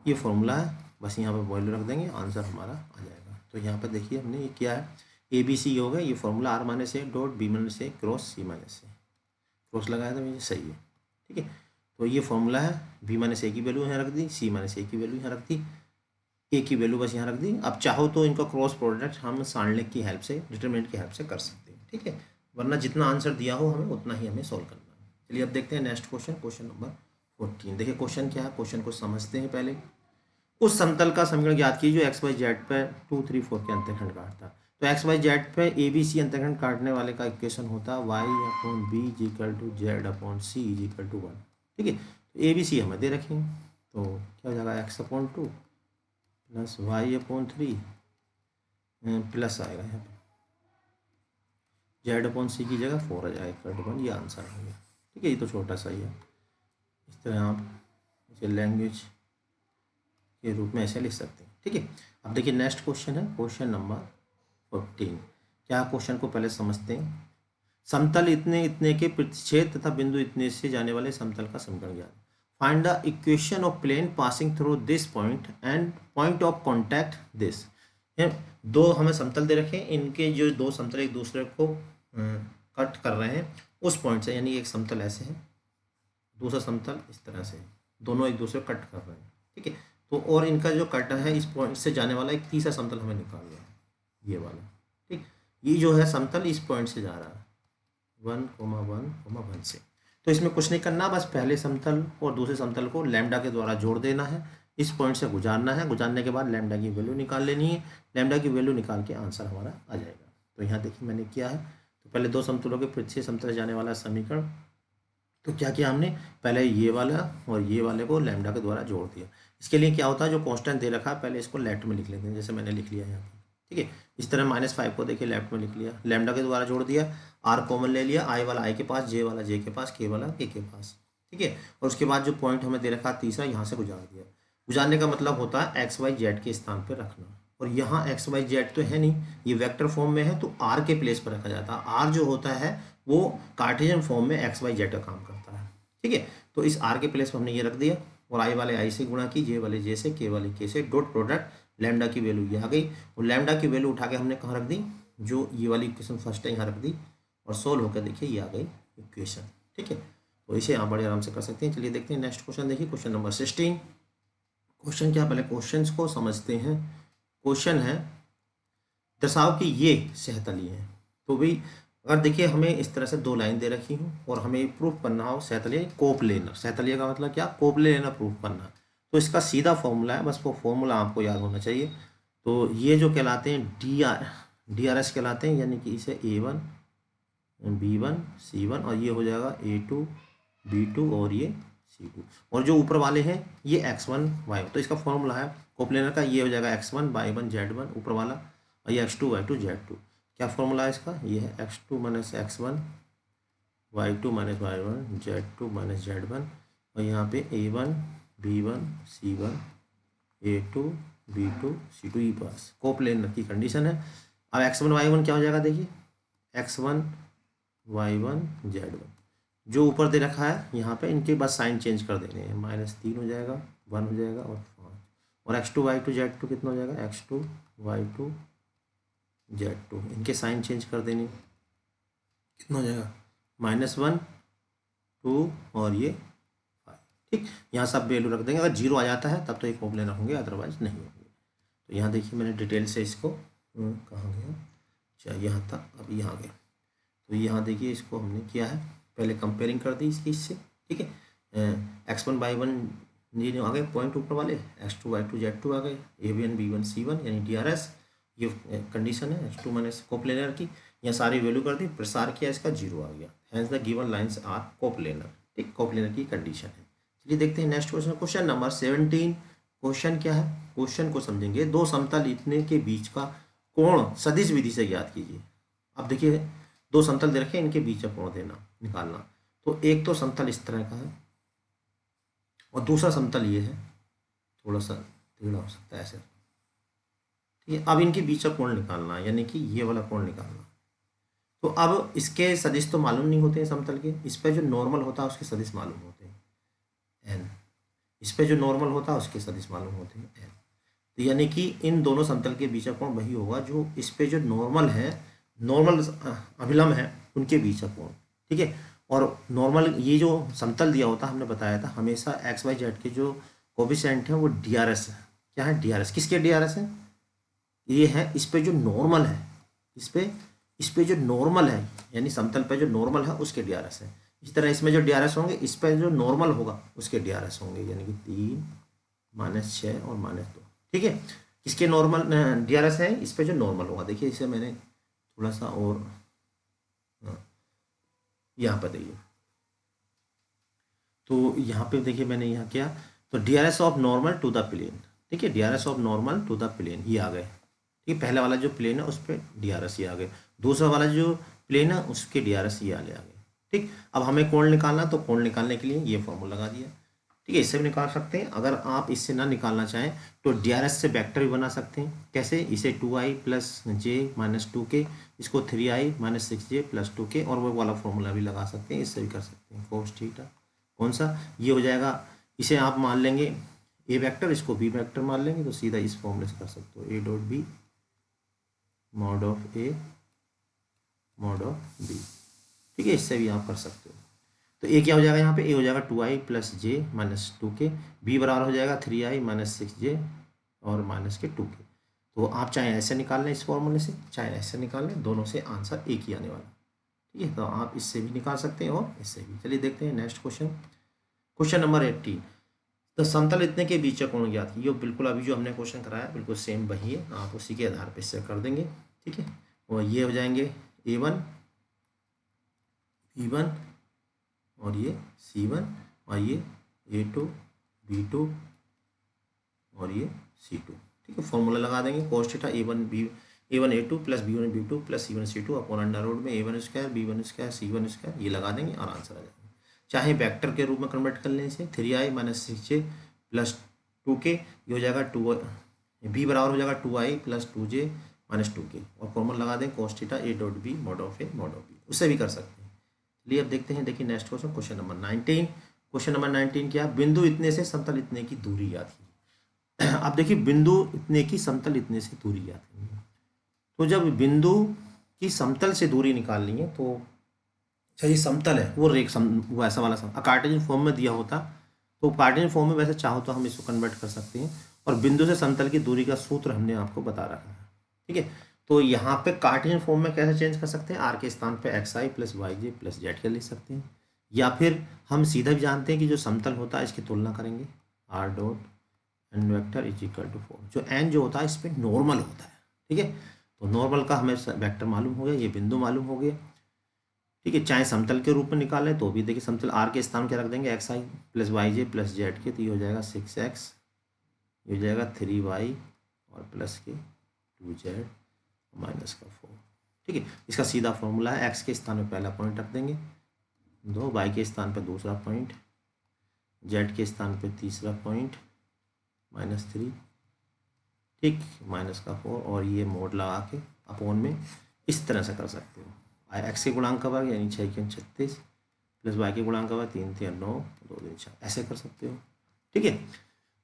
ये फॉर्मूला है। बस यहाँ पे वैल्यू रख देंगे, आंसर हमारा आ जाएगा। तो यहाँ पर देखिए हमने ये किया है, ए बी सी हो गया, ये formula R minus A dot B minus A cross C minus A, cross लगाया तो ये सही है। ठीक है, तो ये फॉर्मूला है, बी माइनस ए की वैल्यू यहाँ रख दी, सी माइनस ए की वैल्यू यहाँ रख दी, ए की वैल्यू बस यहाँ रख दी। अब चाहो तो इनका क्रॉस प्रोडक्ट हम सारणिक की हेल्प से, डिटरमिनेंट की हेल्प से कर सकते हैं। ठीक है, वरना जितना आंसर दिया हो हमें उतना ही हमें सॉल्व करना है। चलिए अब देखते हैं नेक्स्ट क्वेश्चन, क्वेश्चन नंबर 14। देखिए क्वेश्चन क्या है, क्वेश्चन को समझते हैं पहले। उस समतल का समीकरण ज्ञात कीजिए जो एक्स वाई जेड पर 2 3 4 के अंतःखंड काटता। तो एक्स वाई जेड पे ए बी सी अंतःखंड काटने वाले का इक्वेशन होता है Y upon B is equal to Z upon C is equal to 1। ठीक है, तो ए बी सी हमें दे रखेंगे, तो क्या हो जाएगा X upon 2 plus Y upon 3 plus आएगा यहाँ पे जेड अपॉन सी की जगह 4 आ जाएगा इक्वल टू 1, ये आंसर हो गया। ठीक है, ये तो छोटा सा ही है, इस तरह आप इसे लैंग्वेज के रूप में ऐसे लिख सकते हैं। ठीक है, अब देखिए नेक्स्ट क्वेश्चन है क्वेश्चन नंबर 14। क्या क्वेश्चन को पहले समझते हैं। समतल इतने इतने के प्रतिच्छेद तथा बिंदु इतने से जाने वाले समतल का समीकरण ज्ञात। Find the equation of plane passing through this point and point of contact this. दो हमें समतल दे रखे हैं, इनके जो दो समतल एक दूसरे को कट कर रहे हैं उस पॉइंट से, यानी एक समतल ऐसे है, दूसरा समतल इस तरह से, दोनों एक दूसरे को कट कर रहे हैं। ठीक है, तो और इनका जो कट है इस पॉइंट से जाने वाला एक तीसरा समतल हमें निकालना है, ये वाला। ठीक, ये जो है समतल इस पॉइंट से जा रहा है 1,1,1 से। तो इसमें कुछ नहीं करना, बस पहले समतल और दूसरे समतल को लैम्डा के द्वारा जोड़ देना है, इस पॉइंट से गुजारना है, गुजारने के बाद लैम्डा की वैल्यू निकाल लेनी है, लैम्डा की वैल्यू निकाल के आंसर हमारा आ जाएगा। तो यहाँ देखिए मैंने किया है, तो पहले दो समतलों के पीछे समतल जाने वाला समीकरण, तो क्या किया हमने, पहले ये वाला और ये वाले को लैम्डा के द्वारा जोड़ दिया। इसके लिए क्या होता है, जो कांस्टेंट दे रखा है पहले इसको लेफ्ट में लिख लेते हैं, जैसे मैंने लिख लिया यहाँ पर। ठीक है, इस तरह -5 को देखिए लेफ्ट में लिख लिया, लैम्डा के द्वारा जोड़ दिया, आर कॉमन ले लिया, आई वाला आई के पास, जे वाला जे के पास, के वाला के पास। ठीक है, और उसके बाद जो पॉइंट हमें दे रखा तीसरा, यहाँ से गुजार दिया। गुजारने का मतलब होता है एक्स वाई जेड के स्थान पर रखना, और यहाँ एक्स वाई जेड तो है नहीं, ये वेक्टर फॉर्म में है, तो आर के प्लेस पर रखा जाता है। आर जो होता है वो कार्टेशियन फॉर्म में एक्स वाई जेड का काम करता है। ठीक है, तो इस आर के प्लेस पर हमने ये रख दिया, और आई वाले आई से गुणा की, जे वाले जे से, के वाले के से, डॉट प्रोडक्ट लैम्डा की वैल्यू ये आ गई, और लैम्डा की वैल्यू उठा के हमने कहाँ रख दी, जो ये वाली इक्वेशन फर्स्ट है यहाँ रख दी, और सोल्व होकर देखिए ये आ गई इक्वेशन। ठीक है, तो इसे आप बड़े आराम से कर सकते हैं। चलिए देखते हैं नेक्स्ट क्वेश्चन। देखिए क्वेश्चन नंबर 16। क्वेश्चन क्या, पहले क्वेश्चंस को समझते हैं। क्वेश्चन है दर्शाओ कि ये सहतली है। तो भाई अगर देखिए हमें इस तरह से 2 लाइन दे रखी हूँ और हमें प्रूफ करना हो सहतलीय कोप्लेनर, सहतलीय का मतलब क्या, कोप्लेनर प्रूफ करना, तो इसका सीधा फॉर्मूला है, बस वो फॉर्मूला आपको याद होना चाहिए। तो ये जो कहलाते हैं DRS कहलाते हैं, यानी कि इसे A1 B1 C1, और ये हो जाएगा A2 B2 और ये C2, और जो ऊपर वाले हैं ये X1 Y1। तो इसका फॉर्मूला है कोप्लेनर का, ये हो जाएगा X1 Y1 Z1 ऊपर वाला, और ये X2 Y2 Z2। क्या फॉर्मूला है इसका, ये है X2 minus X1 Y2 minus Y1 Z2 minus Z1, और यहाँ पे A1 B1 C1 A2 B2 C2 ई पास कोप्लेनर की कंडीशन है। अब x1 y1 क्या हो जाएगा, देखिए x1 y1 z1 जो ऊपर दे रखा है यहाँ पे, इनके बस साइन चेंज कर देने हैं, -3 हो जाएगा, 1 हो जाएगा और 5, और x2 y2 z2 कितना हो जाएगा, x2 y2 z2 इनके साइन चेंज कर देने, कितना हो जाएगा, -1 2 और ये 5। ठीक, यहाँ सब वैल्यू रख देंगे, अगर जीरो आ जाता है तब तो ये कोप्लेनर होंगे, अदरवाइज नहीं होंगे। तो यहाँ देखिए मैंने डिटेल से इसको कहाँ गया, अच्छा यहाँ था, अब यहाँ गया। तो यहाँ देखिए इसको हमने किया है, पहले कंपेयरिंग कर दी इसकी इससे, ठीक है। x1 y1 ये आ गए पॉइंट ऊपर वाले, x2 y2 z2 आ गए, a1 b1 c1 यानी DRS, ये कंडीशन है x2 माइनस कोप्लेनर की। यहाँ सारी वैल्यू कर दी, प्रसार किया, इसका जीरो आ गया, hence the given lines are coplanar. ठीक, कोप्लेनर की कंडीशन है। चलिए देखते हैं next question, question number 17। Question क्या है, क्वेश्चन को समझेंगे। दो समतल इतने के बीच का कोण सदिश विधि से ज्ञात कीजिए। अब देखिए दो समतल दे रखे, इनके बीच का कोण देना निकालना। तो एक तो समतल इस तरह का है और दूसरा समतल ये है, थोड़ा सा टेढ़ा हो सकता है ऐसे, ठीक है। अब इनके बीच का कोण निकालना है, यानी कि ये वाला कोण निकालना। तो अब इसके सदिश तो मालूम नहीं होते हैं समतल के, इस पर जो नॉर्मल होता है उसके सदिश मालूम होते हैं एन, इस पर जो नॉर्मल होता है उसके सदिश मालूम होते हैं एन। तो यानी कि इन दोनों समतल के बीच का कोण वही होगा जो इस पे जो नॉर्मल है, नॉर्मल अभिलंब है उनके बीच का कोण, ठीक है। और नॉर्मल ये जो समतल दिया होता, हमने बताया था हमेशा एक्स वाई जेड के जो कोफिशिएंट है वो DRS है। क्या है DRS, किसके DRS है, ये है इस पे जो नॉर्मल है, इस पे जो नॉर्मल है, यानी समतल पे जो नॉर्मल है उसके DRS है। इस तरह इसमें जो DRS होंगे, इस पे जो नॉर्मल होगा उसके DRS होंगे, यानी कि 3 -6 और -2, ठीक है। किसके नॉर्मल DRS है, इस पे जो नॉर्मल होगा। देखिए इसे मैंने थोड़ा सा और यहाँ पर देखिए, तो यहाँ पे देखिए मैंने यहाँ किया, तो DRS of normal to the plane, ठीक है, DRS of normal to the plane ये आ गए, ठीक है। पहला वाला जो प्लेन है उस पर DRS ये आ गए, दूसरा वाला जो प्लेन है उसके DRS ये आ गए, ठीक। अब हमें कोण निकालना, तो कोण निकालने के लिए ये फॉर्मूला लगा दिया, ठीक है। इससे भी निकाल सकते हैं, अगर आप इससे ना निकालना चाहें तो DRS से वेक्टर भी बना सकते हैं। कैसे, इसे 2i + j - 2k, इसको 3i - 6j + 2k, और वो वाला फॉर्मूला भी लगा सकते हैं, इससे भी कर सकते हैं। cos थीटा कौन सा, ये हो जाएगा, इसे आप मान लेंगे a वेक्टर, इसको b वेक्टर मान लेंगे, तो सीधा इस फॉर्मूले से कर सकते हो, a.b mod of a mod of b, ठीक है। इससे भी आप कर सकते हो। तो a क्या हो जाएगा यहाँ पे, a हो जाएगा 2i + j - 2k, b बराबर हो जाएगा 3i - 6j और -2k। तो आप चाहे ऐसे निकाल लें इस फॉर्मूले से, चाहे ऐसे निकाल लें, दोनों से आंसर एक ही आने वाला, ठीक है। तो आप इससे भी निकाल सकते हैं और इससे भी। चलिए देखते हैं नेक्स्ट क्वेश्चन, क्वेश्चन नंबर 18। तो समतल इतने के बीच का कोण ज्ञात कीजिए। ये बिल्कुल अभी जो हमने क्वेश्चन कराया बिल्कुल सेम वही है, आप उसी के आधार पर इससे कर देंगे, ठीक है। और ये हो जाएंगे A1 B1 और ये C1 और ये A2 B2 और ये C2, ठीक है। फॉर्मूला लगा देंगे, cos theta A1 A2 + B1 B2 + C1 C2 upon under root में A1² B1² C1², ये लगा देंगे और आंसर आ जाएगा। चाहे वेक्टर के रूप में कन्वर्ट कर लें इसे, 3i - 6j + 2k, ये हो जाएगा 2 b बराबर हो जाएगा 2i + 2j - 2k, और फॉर्मूला लगा दें cos theta A.b mod of a mod of b, उससे भी कर सकते हैं। चलिए अब देखते हैं, देखिए next question, question number 19। Question number 19 क्या, बिंदु इतने से समतल इतने की दूरी याद कीजिए। अब देखिए बिंदु इतने की समतल इतने से दूरी याद कीजिए। तो जब बिंदु की समतल से दूरी निकालनी है, तो अच्छा ये समतल है, वो वो ऐसा वाला कार्टेशियन फॉर्म में दिया होता, तो कार्टेशियन फॉर्म में वैसे चाहो तो हम इसको कन्वर्ट कर सकते हैं, और बिंदु से समतल की दूरी का सूत्र हमने आपको बता रखा है, ठीक है। तो यहाँ पे कार्टेशियन फॉर्म में कैसे चेंज कर सकते हैं, आर के स्थान पे xi + yj + z लिख सकते हैं, या फिर हम सीधा भी जानते हैं कि जो समतल होता है इसकी तुलना करेंगे, r डॉट n वेक्टर = 4, जो n जो होता है इस पर नॉर्मल होता है, ठीक है। तो नॉर्मल का हमें वेक्टर मालूम हो गया, ये बिंदु मालूम हो गया, ठीक है। चाहे समतल के रूप में निकालें तो भी देखिए, समतल आर के स्थान क्या रख देंगे, xi + yj + z के, तो ये हो जाएगा 6x, ये हो जाएगा 3y और प्लस के 2z -4, ठीक है। इसका सीधा फॉर्मूला है, x के स्थान पे पहला पॉइंट रख देंगे 2, y के स्थान पे दूसरा पॉइंट, z के स्थान पे तीसरा पॉइंट -3, ठीक, -4 और ये मोड लगा के अपोन में इस तरह से कर सकते हो। एक्स के गुणांक का वर्ग यानी 6 के 36 प्लस वाई के गुणांक का वर्ग 3 3 9 2 2 4, ऐसे कर सकते हो। ठीक है,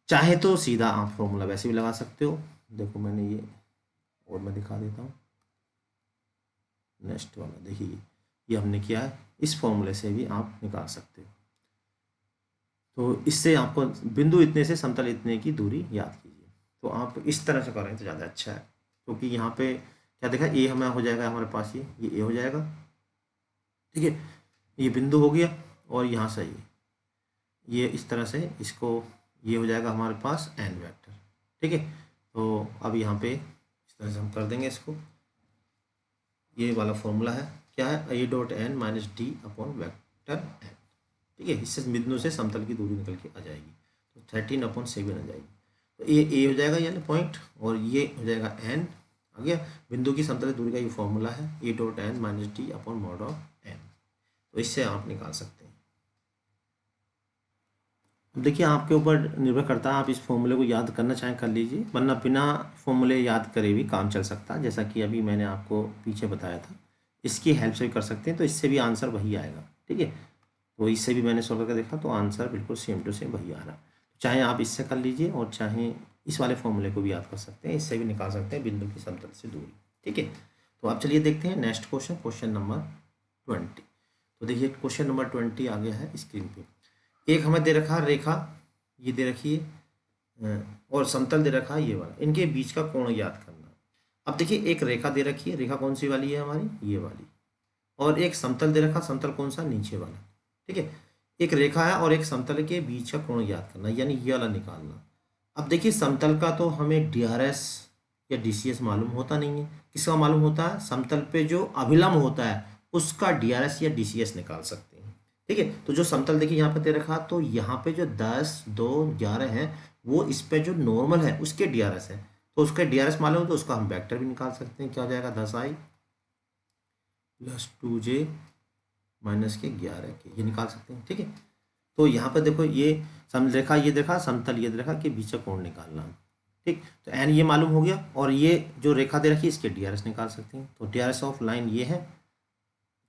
चाहे तो सीधा आप फॉर्मूला वैसे भी लगा सकते हो। देखो मैंने ये और मैं दिखा देता हूँ। नेक्स्ट वाला देखिए, ये हमने किया है, इस फॉर्मूले से भी आप निकाल सकते हो। तो इससे आपको बिंदु इतने से समतल इतने की दूरी याद कीजिए। तो आप इस तरह से करें तो ज़्यादा अच्छा है, क्योंकि यहाँ पे क्या देखा, ए हमें हो जाएगा हमारे पास, ये ए हो जाएगा। ठीक है, ये बिंदु हो गया और यहाँ से ये इस तरह से इसको, ये हो जाएगा हमारे पास एन वेक्टर। ठीक है, तो अब यहाँ पे इस तरह से हम कर देंगे इसको। ये वाला फॉर्मूला है, क्या है, A dot N minus D upon vector N. ठीक है, इससे बिंदु से समतल की दूरी निकल के आ जाएगी, तो 13/7 आ जाएगी। तो ए हो जाएगा यानी पॉइंट, और ये हो जाएगा एन आ गया। बिंदु की समतल दूरी का ये फॉर्मूला है, A dot N minus D upon mod of N. तो इससे आप निकाल सकते हैं। अब देखिए आपके ऊपर निर्भर करता है, आप इस फॉर्मूले को याद करना चाहें कर लीजिए, वरना बिना फॉर्मूले याद करे भी काम चल सकता है। जैसा कि अभी मैंने आपको पीछे बताया था, इसकी हेल्प से भी कर सकते हैं, तो इससे भी आंसर वही आएगा। ठीक है, तो इससे भी मैंने सॉल्व करके देखा तो आंसर बिल्कुल सेम टू सेम वही आ रहा है। चाहे आप इससे कर लीजिए और चाहे इस वाले फॉर्मूले को भी याद कर सकते हैं, इससे भी निकाल सकते हैं बिंदु की समतल से दूरी। ठीक है, तो आप चलिए देखते हैं नेक्स्ट क्वेश्चन, क्वेश्चन नंबर 20। तो देखिए क्वेश्चन नंबर 20 आ गया है स्क्रीन पे। एक हमें दे रखा रेखा, ये दे रखी है, और समतल दे रखा है ये वाला, इनके बीच का कोण याद करना। अब देखिए एक रेखा दे रखी है, रेखा कौन सी वाली है हमारी, ये वाली, और एक समतल दे रखा, समतल कौन सा, नीचे वाला। ठीक है, एक रेखा है और एक समतल के बीच का कोण याद करना, यानी ये वाला निकालना। अब देखिए समतल का तो हमें DRS या DCS मालूम होता नहीं है, किसका मालूम होता है, समतल पे जो अभिलंब होता है उसका DRS या DCS निकाल सकते हैं। ठीक है, तो जो समतल देखिए यहाँ पे दे रखा, तो यहाँ पे जो 10 2 11 है, वो इस पे जो नॉर्मल है उसके DRS है, तो उसका DRS मालूम, तो उसका हम वेक्टर भी निकाल सकते हैं। क्या हो जाएगा, 10i प्लस 2j माइनस के 11 के, ये निकाल सकते हैं। ठीक है, तो यहाँ पर देखो ये रेखा, ये देखा समतल, ये देखा कि बीच का कोण निकालना। ठीक, तो एन ये मालूम हो गया, और ये जो रेखा दे रखी है इसके DRS निकाल सकते हैं। तो DRS ऑफ लाइन ये है,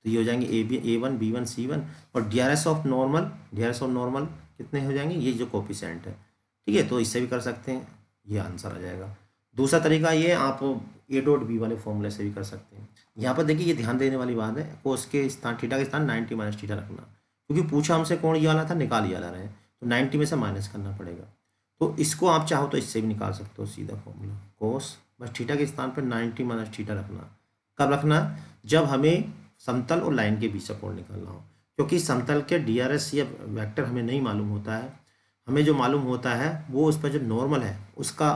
तो ये हो जाएंगे A1 B1 C1, और DRS ऑफ नॉर्मल कितने हो जाएंगे, ये जो कोफिशिएंट है। ठीक है, तो इससे भी कर सकते हैं, ये आंसर आ जाएगा। दूसरा तरीका ये, आप A डॉट B वाले फॉर्मूले से भी कर सकते हैं। यहाँ पर देखिए ये ध्यान देने वाली बात है, कोस के स्थान, थीटा के स्थान 90 माइनस थीटा रखना, क्योंकि पूछा हमसे कोण ये वाला था, निकाल ये वाला रहे, तो 90 में से माइनस करना पड़ेगा। तो इसको आप चाहो तो इससे भी निकाल सकते हो सीधा फॉर्मूला, कोस बस थीटा के स्थान पर 90 माइनस थीटा रखना। कब रखना, जब हमें समतल और लाइन के बीच का कोण निकालना हो, क्योंकि समतल के DRS या वेक्टर हमें नहीं मालूम होता है, हमें जो मालूम होता है वो उस पर जो नॉर्मल है उसका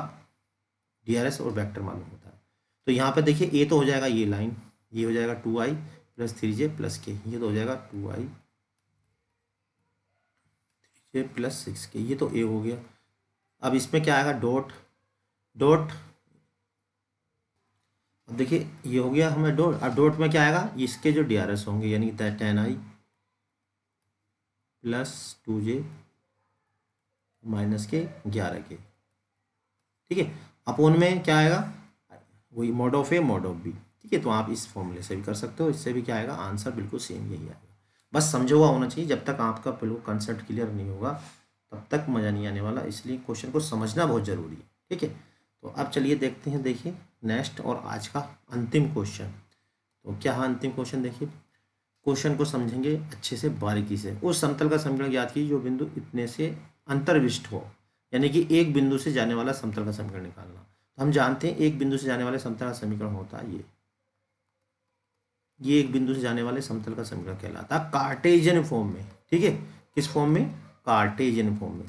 DRS और वेक्टर मालूम होता है। तो यहाँ पर देखिए ए तो हो जाएगा ये लाइन, ये हो जाएगा 2i प्लस 3j प्लस के, ये तो हो जाएगा 2i 3j प्लस 6k, ये तो ए हो गया। अब इसमें क्या आएगा, डॉट डॉट, अब देखिए ये हो गया हमें डॉट, अब डॉट में क्या आएगा, इसके जो DRS होंगे, यानी 10i प्लस 2j माइनस के 11k। ठीक है, अपोन में क्या आएगा, वही mod of A mod of B. ठीक है, तो आप इस फॉर्मूले से भी कर सकते हो, इससे भी क्या आएगा, आंसर बिल्कुल सेम यही आएगा। बस समझा हुआ होना चाहिए, जब तक आपका बिल्कुल कंसेप्ट क्लियर नहीं होगा तब तक मज़ा नहीं आने वाला, इसलिए क्वेश्चन को समझना बहुत ज़रूरी है। ठीक है, तो अब चलिए देखते हैं, देखिए नेक्स्ट और आज का अंतिम क्वेश्चन। तो क्या है अंतिम क्वेश्चन, देखिए क्वेश्चन को समझेंगे अच्छे से बारीकी से। उस समतल का समीकरण याद कीजिए जो बिंदु इतने से अंतर्विष्ट हो, यानी कि एक बिंदु से जाने वाला समतल का समीकरण निकालना। तो हम जानते हैं एक बिंदु से जाने वाले समतल का समीकरण होता है ये एक बिंदु से जाने वाले समतल का समीकरण कहलाता है कार्टेशियन फॉर्म में। ठीक है, किस फॉर्म में, कार्टेशियन फॉर्म में।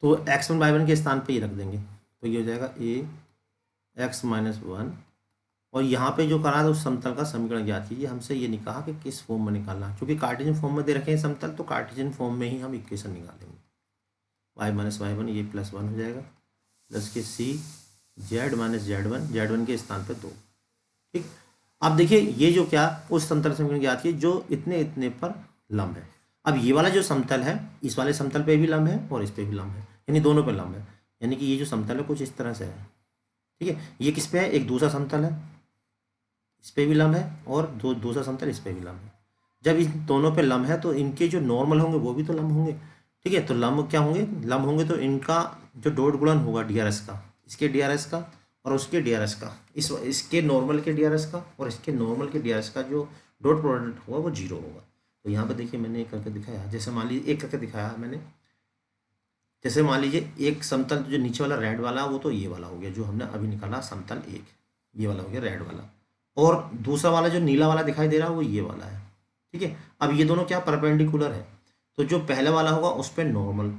तो x1 y1 के स्थान पे ये रख देंगे, तो ये हो जाएगा ax-1, और यहाँ पे जो करा था उस समतल का समीकरण ज्ञात कीजिए। हमसे ये नहीं कहा कि किस फॉर्म में निकालना, क्योंकि कार्टेशियन फॉर्म में दे रखे हैं समतल, तो कार्टेशियन फॉर्म में ही हम इक्वेशन निकालेंगे। y-y1 ये +1 हो जाएगा, प्लस के c z-z1 के स्थान पे 2। ठीक, अब देखिए ये जो क्या, उस समतल समीकरण ज्ञात कीजिए जो इतने इतने पर लंब है। अब ये वाला जो समतल है, इस वाले समतल पे भी लंब है और इस पे भी लंब है, यानी दोनों पे लंब है। यानी कि ये जो समतल है कुछ इस तरह से है, ठीक है। ये किस पे है, एक दूसरा समतल है, इस पे भी लंब है, और दूसरा समतल इस पे भी लंब है। जब इन दोनों पे लंब है तो इनके जो नॉर्मल होंगे वो भी तो लंब होंगे, ठीक है। तो लंब क्या होंगे, लंब होंगे तो इनका जो डॉट गुणन होगा डीआरएस का, इसके डीआरएस का और उसके डीआरएस का, इसके नॉर्मल के डीआरएस का और इसके नॉर्मल के डीआरएस का जो डॉट प्रोडक्ट होगा वो जीरो होगा। तो यहाँ पर देखिए मैंने एक करके दिखाया, जैसे मान लीजिए एक करके दिखाया मैंने, जैसे मान लीजिए एक समतल जो नीचे वाला रेड वाला वो तो ये वाला हो गया जो हमने अभी निकाला समतल एक, ये वाला हो गया रेड वाला, और दूसरा वाला जो नीला वाला दिखाई दे रहा है वो ये वाला है, ठीक है। अब ये दोनों क्या परपेंडिकुलर है, तो जो पहले वाला होगा उस पर नॉर्मल,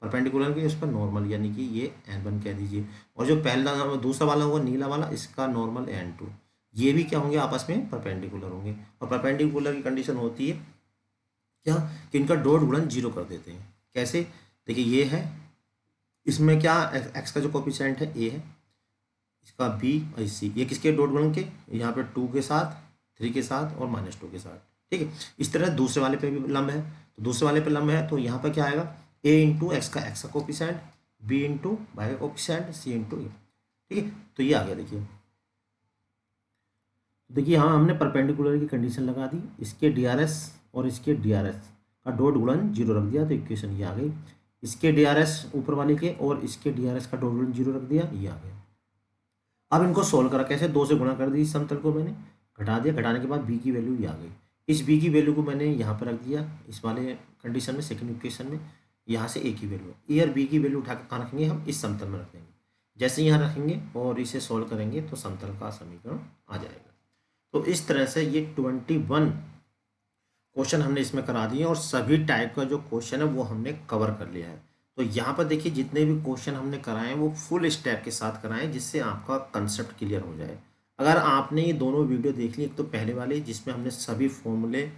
परपेंडिकुलर की उस पर नॉर्मल, यानी कि ये n1 कह दीजिए, और जो पहला दूसरा वाला होगा नीला वाला इसका नॉर्मल n2, ये भी क्या होंगे आपस में परपेंडिकुलर होंगे। और परपेंडिकुलर की कंडीशन होती है क्या, कि इनका डॉट गुणन जीरो कर देते हैं। कैसे, देखिए ये है, इसमें क्या एक्स का जो कोफिशिएंट है ए है, इसका बी और सी, ये किसके डॉट गुणन के, यहाँ पे 2 के साथ, 3 के साथ और -2 के साथ, ठीक है। इस तरह दूसरे वाले पे भी लंब है, तो दूसरे वाले पे लंब है तो यहाँ पर क्या आएगा, ए इंटू एक्स का कोफिशिएंट, बी इंटू वाई का कोफिशिएंट, सी इंटू ए, ठीक है। तो ये आ गया, देखिए हाँ हमने परपेंडिकुलर की कंडीशन लगा दी, इसके डीआरएस और इसके डीआरएस का डॉट गुणन जीरो रख दिया तो इक्वेशन ये आ गई। इसके डीआरएस ऊपर वाले के और इसके डीआरएस का डॉट गुणन जीरो रख दिया, ये आ गया। अब इनको सोल्व करा कैसे, 2 से गुणा कर दी, इस समतल को मैंने घटा दिया, घटाने के बाद बी की वैल्यू ये आ गई। इस बी की वैल्यू को मैंने यहाँ पर रख दिया, इस वाले कंडीशन में सेकंड इक्वेशन में, यहाँ से ए की वैल्यू, ए और बी की वैल्यू उठा कर कहाँ रखेंगे, हम इस समतल में रख देंगे। जैसे यहाँ रखेंगे और इसे सोल्व करेंगे तो समतल का समीकरण आ जाएगा। तो इस तरह से ये 21 क्वेश्चन हमने इसमें करा दिए और सभी टाइप का जो क्वेश्चन है वो हमने कवर कर लिया है। तो यहाँ पर देखिए जितने भी क्वेश्चन हमने कराए हैं वो फुल स्टेप के साथ कराएं जिससे आपका कंसेप्ट क्लियर हो जाए। अगर आपने ये दोनों वीडियो देख ली, एक तो पहले वाली जिसमें हमने सभी फॉर्मूले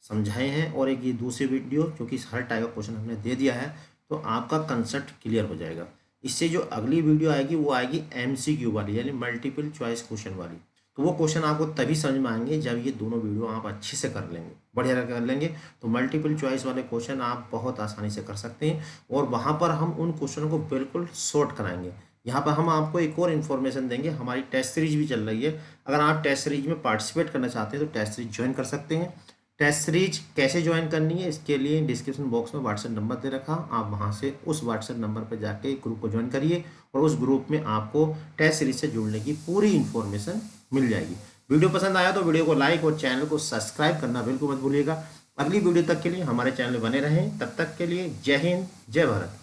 समझाए हैं और एक ये दूसरी वीडियो जो कि हर टाइप का क्वेश्चन हमने दे दिया है, तो आपका कंसेप्ट क्लियर हो जाएगा। इससे जो अगली वीडियो आएगी वो आएगी MCQ वाली, यानी मल्टीपल चॉइस क्वेश्चन वाली। तो वो क्वेश्चन आपको तभी समझ में आएंगे जब ये दोनों वीडियो आप अच्छे से कर लेंगे, बढ़िया कर लेंगे। तो मल्टीपल चॉइस वाले क्वेश्चन आप बहुत आसानी से कर सकते हैं और वहाँ पर हम उन क्वेश्चनों को बिल्कुल शॉर्ट कराएंगे। यहाँ पर हम आपको एक और इन्फॉर्मेशन देंगे, हमारी टेस्ट सीरीज भी चल रही है। अगर आप टेस्ट सीरीज में पार्टिसिपेट करना चाहते हैं तो टेस्ट सीरीज ज्वाइन कर सकते हैं। टेस्ट सीरीज कैसे ज्वाइन करनी है इसके लिए डिस्क्रिप्शन बॉक्स में व्हाट्सएप नंबर दे रखा, आप वहाँ से उस व्हाट्सएप नंबर पर जाके ग्रुप को ज्वाइन करिए और उस ग्रुप में आपको टेस्ट सीरीज से जुड़ने की पूरी इन्फॉर्मेशन मिल जाएगी। वीडियो पसंद आया तो वीडियो को लाइक और चैनल को सब्सक्राइब करना बिल्कुल मत भूलिएगा। अगली वीडियो तक के लिए हमारे चैनल में बने रहें, तब तक के लिए जय हिंद, जय भारत।